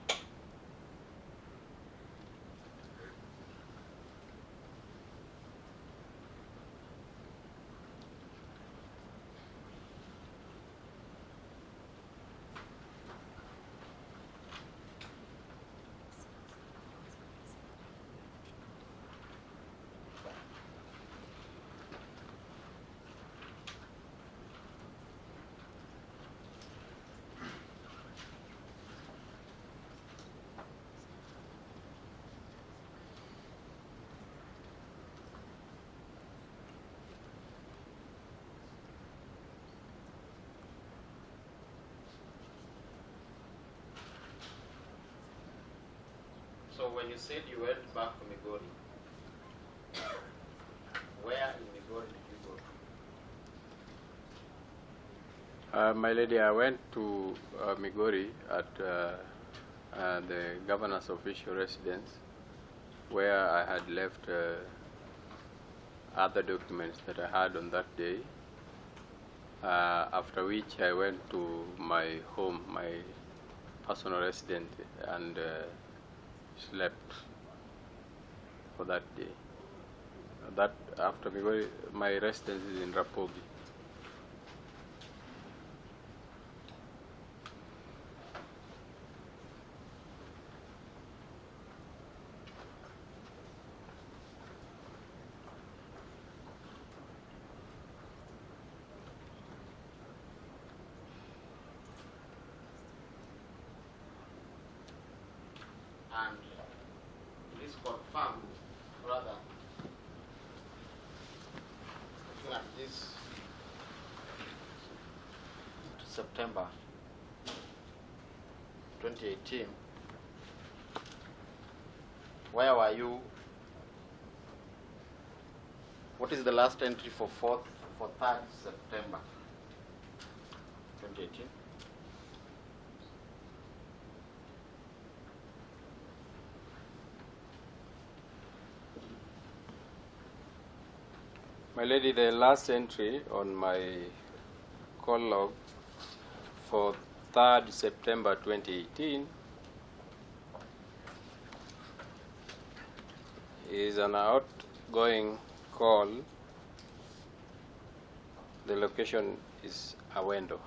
So when you said you went back to Migori, where in Migori did you go to? My lady, I went to Migori at the governor's official residence, where I had left other documents that I had on that day. After which I went to my home, my personal residence, and slept for that day. That after Migori, my residence is in Rapogi. And please confirm, rather, looking at this September 2018, where were you? What is the last entry for 3rd September 2018? My lady, the last entry on my call log for 3rd September 2018 is an outgoing call. The location is Awendo.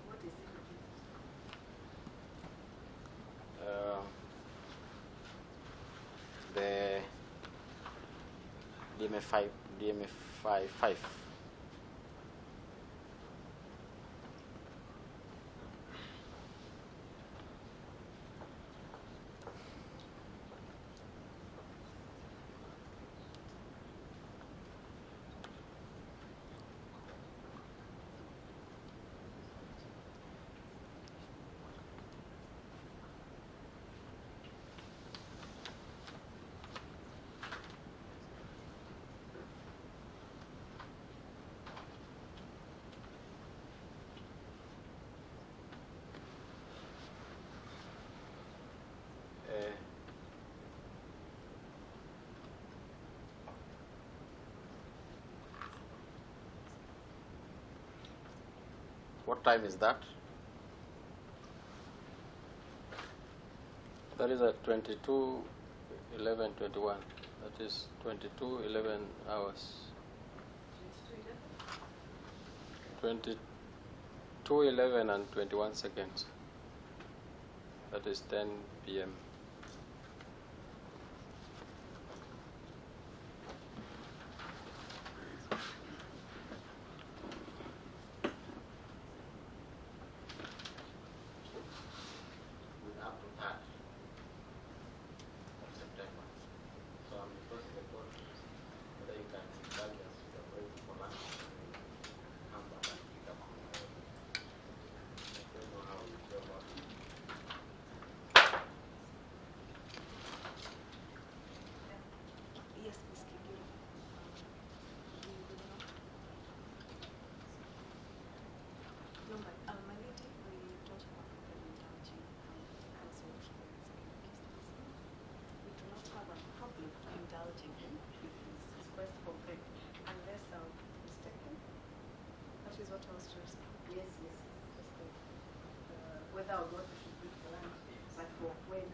What is it? The DMF5. What time is that? That is at 22:11:21. That is 22:11 hours. 22:11 and 21 seconds. That is 10 p.m. With up to 3rd of September. So I'm requesting the court whether you can charge us with a break for lunch and come back and pick up on the road. I don't know how you feel about it. Yes, Ms. Kigiro. No, my lady, we don't have a indulging council we do not have a problem indulging him with his request for break, unless I'm mistaken. That is what I was to respond. Yes, yes, yes. Whether or not we should break the land, but for when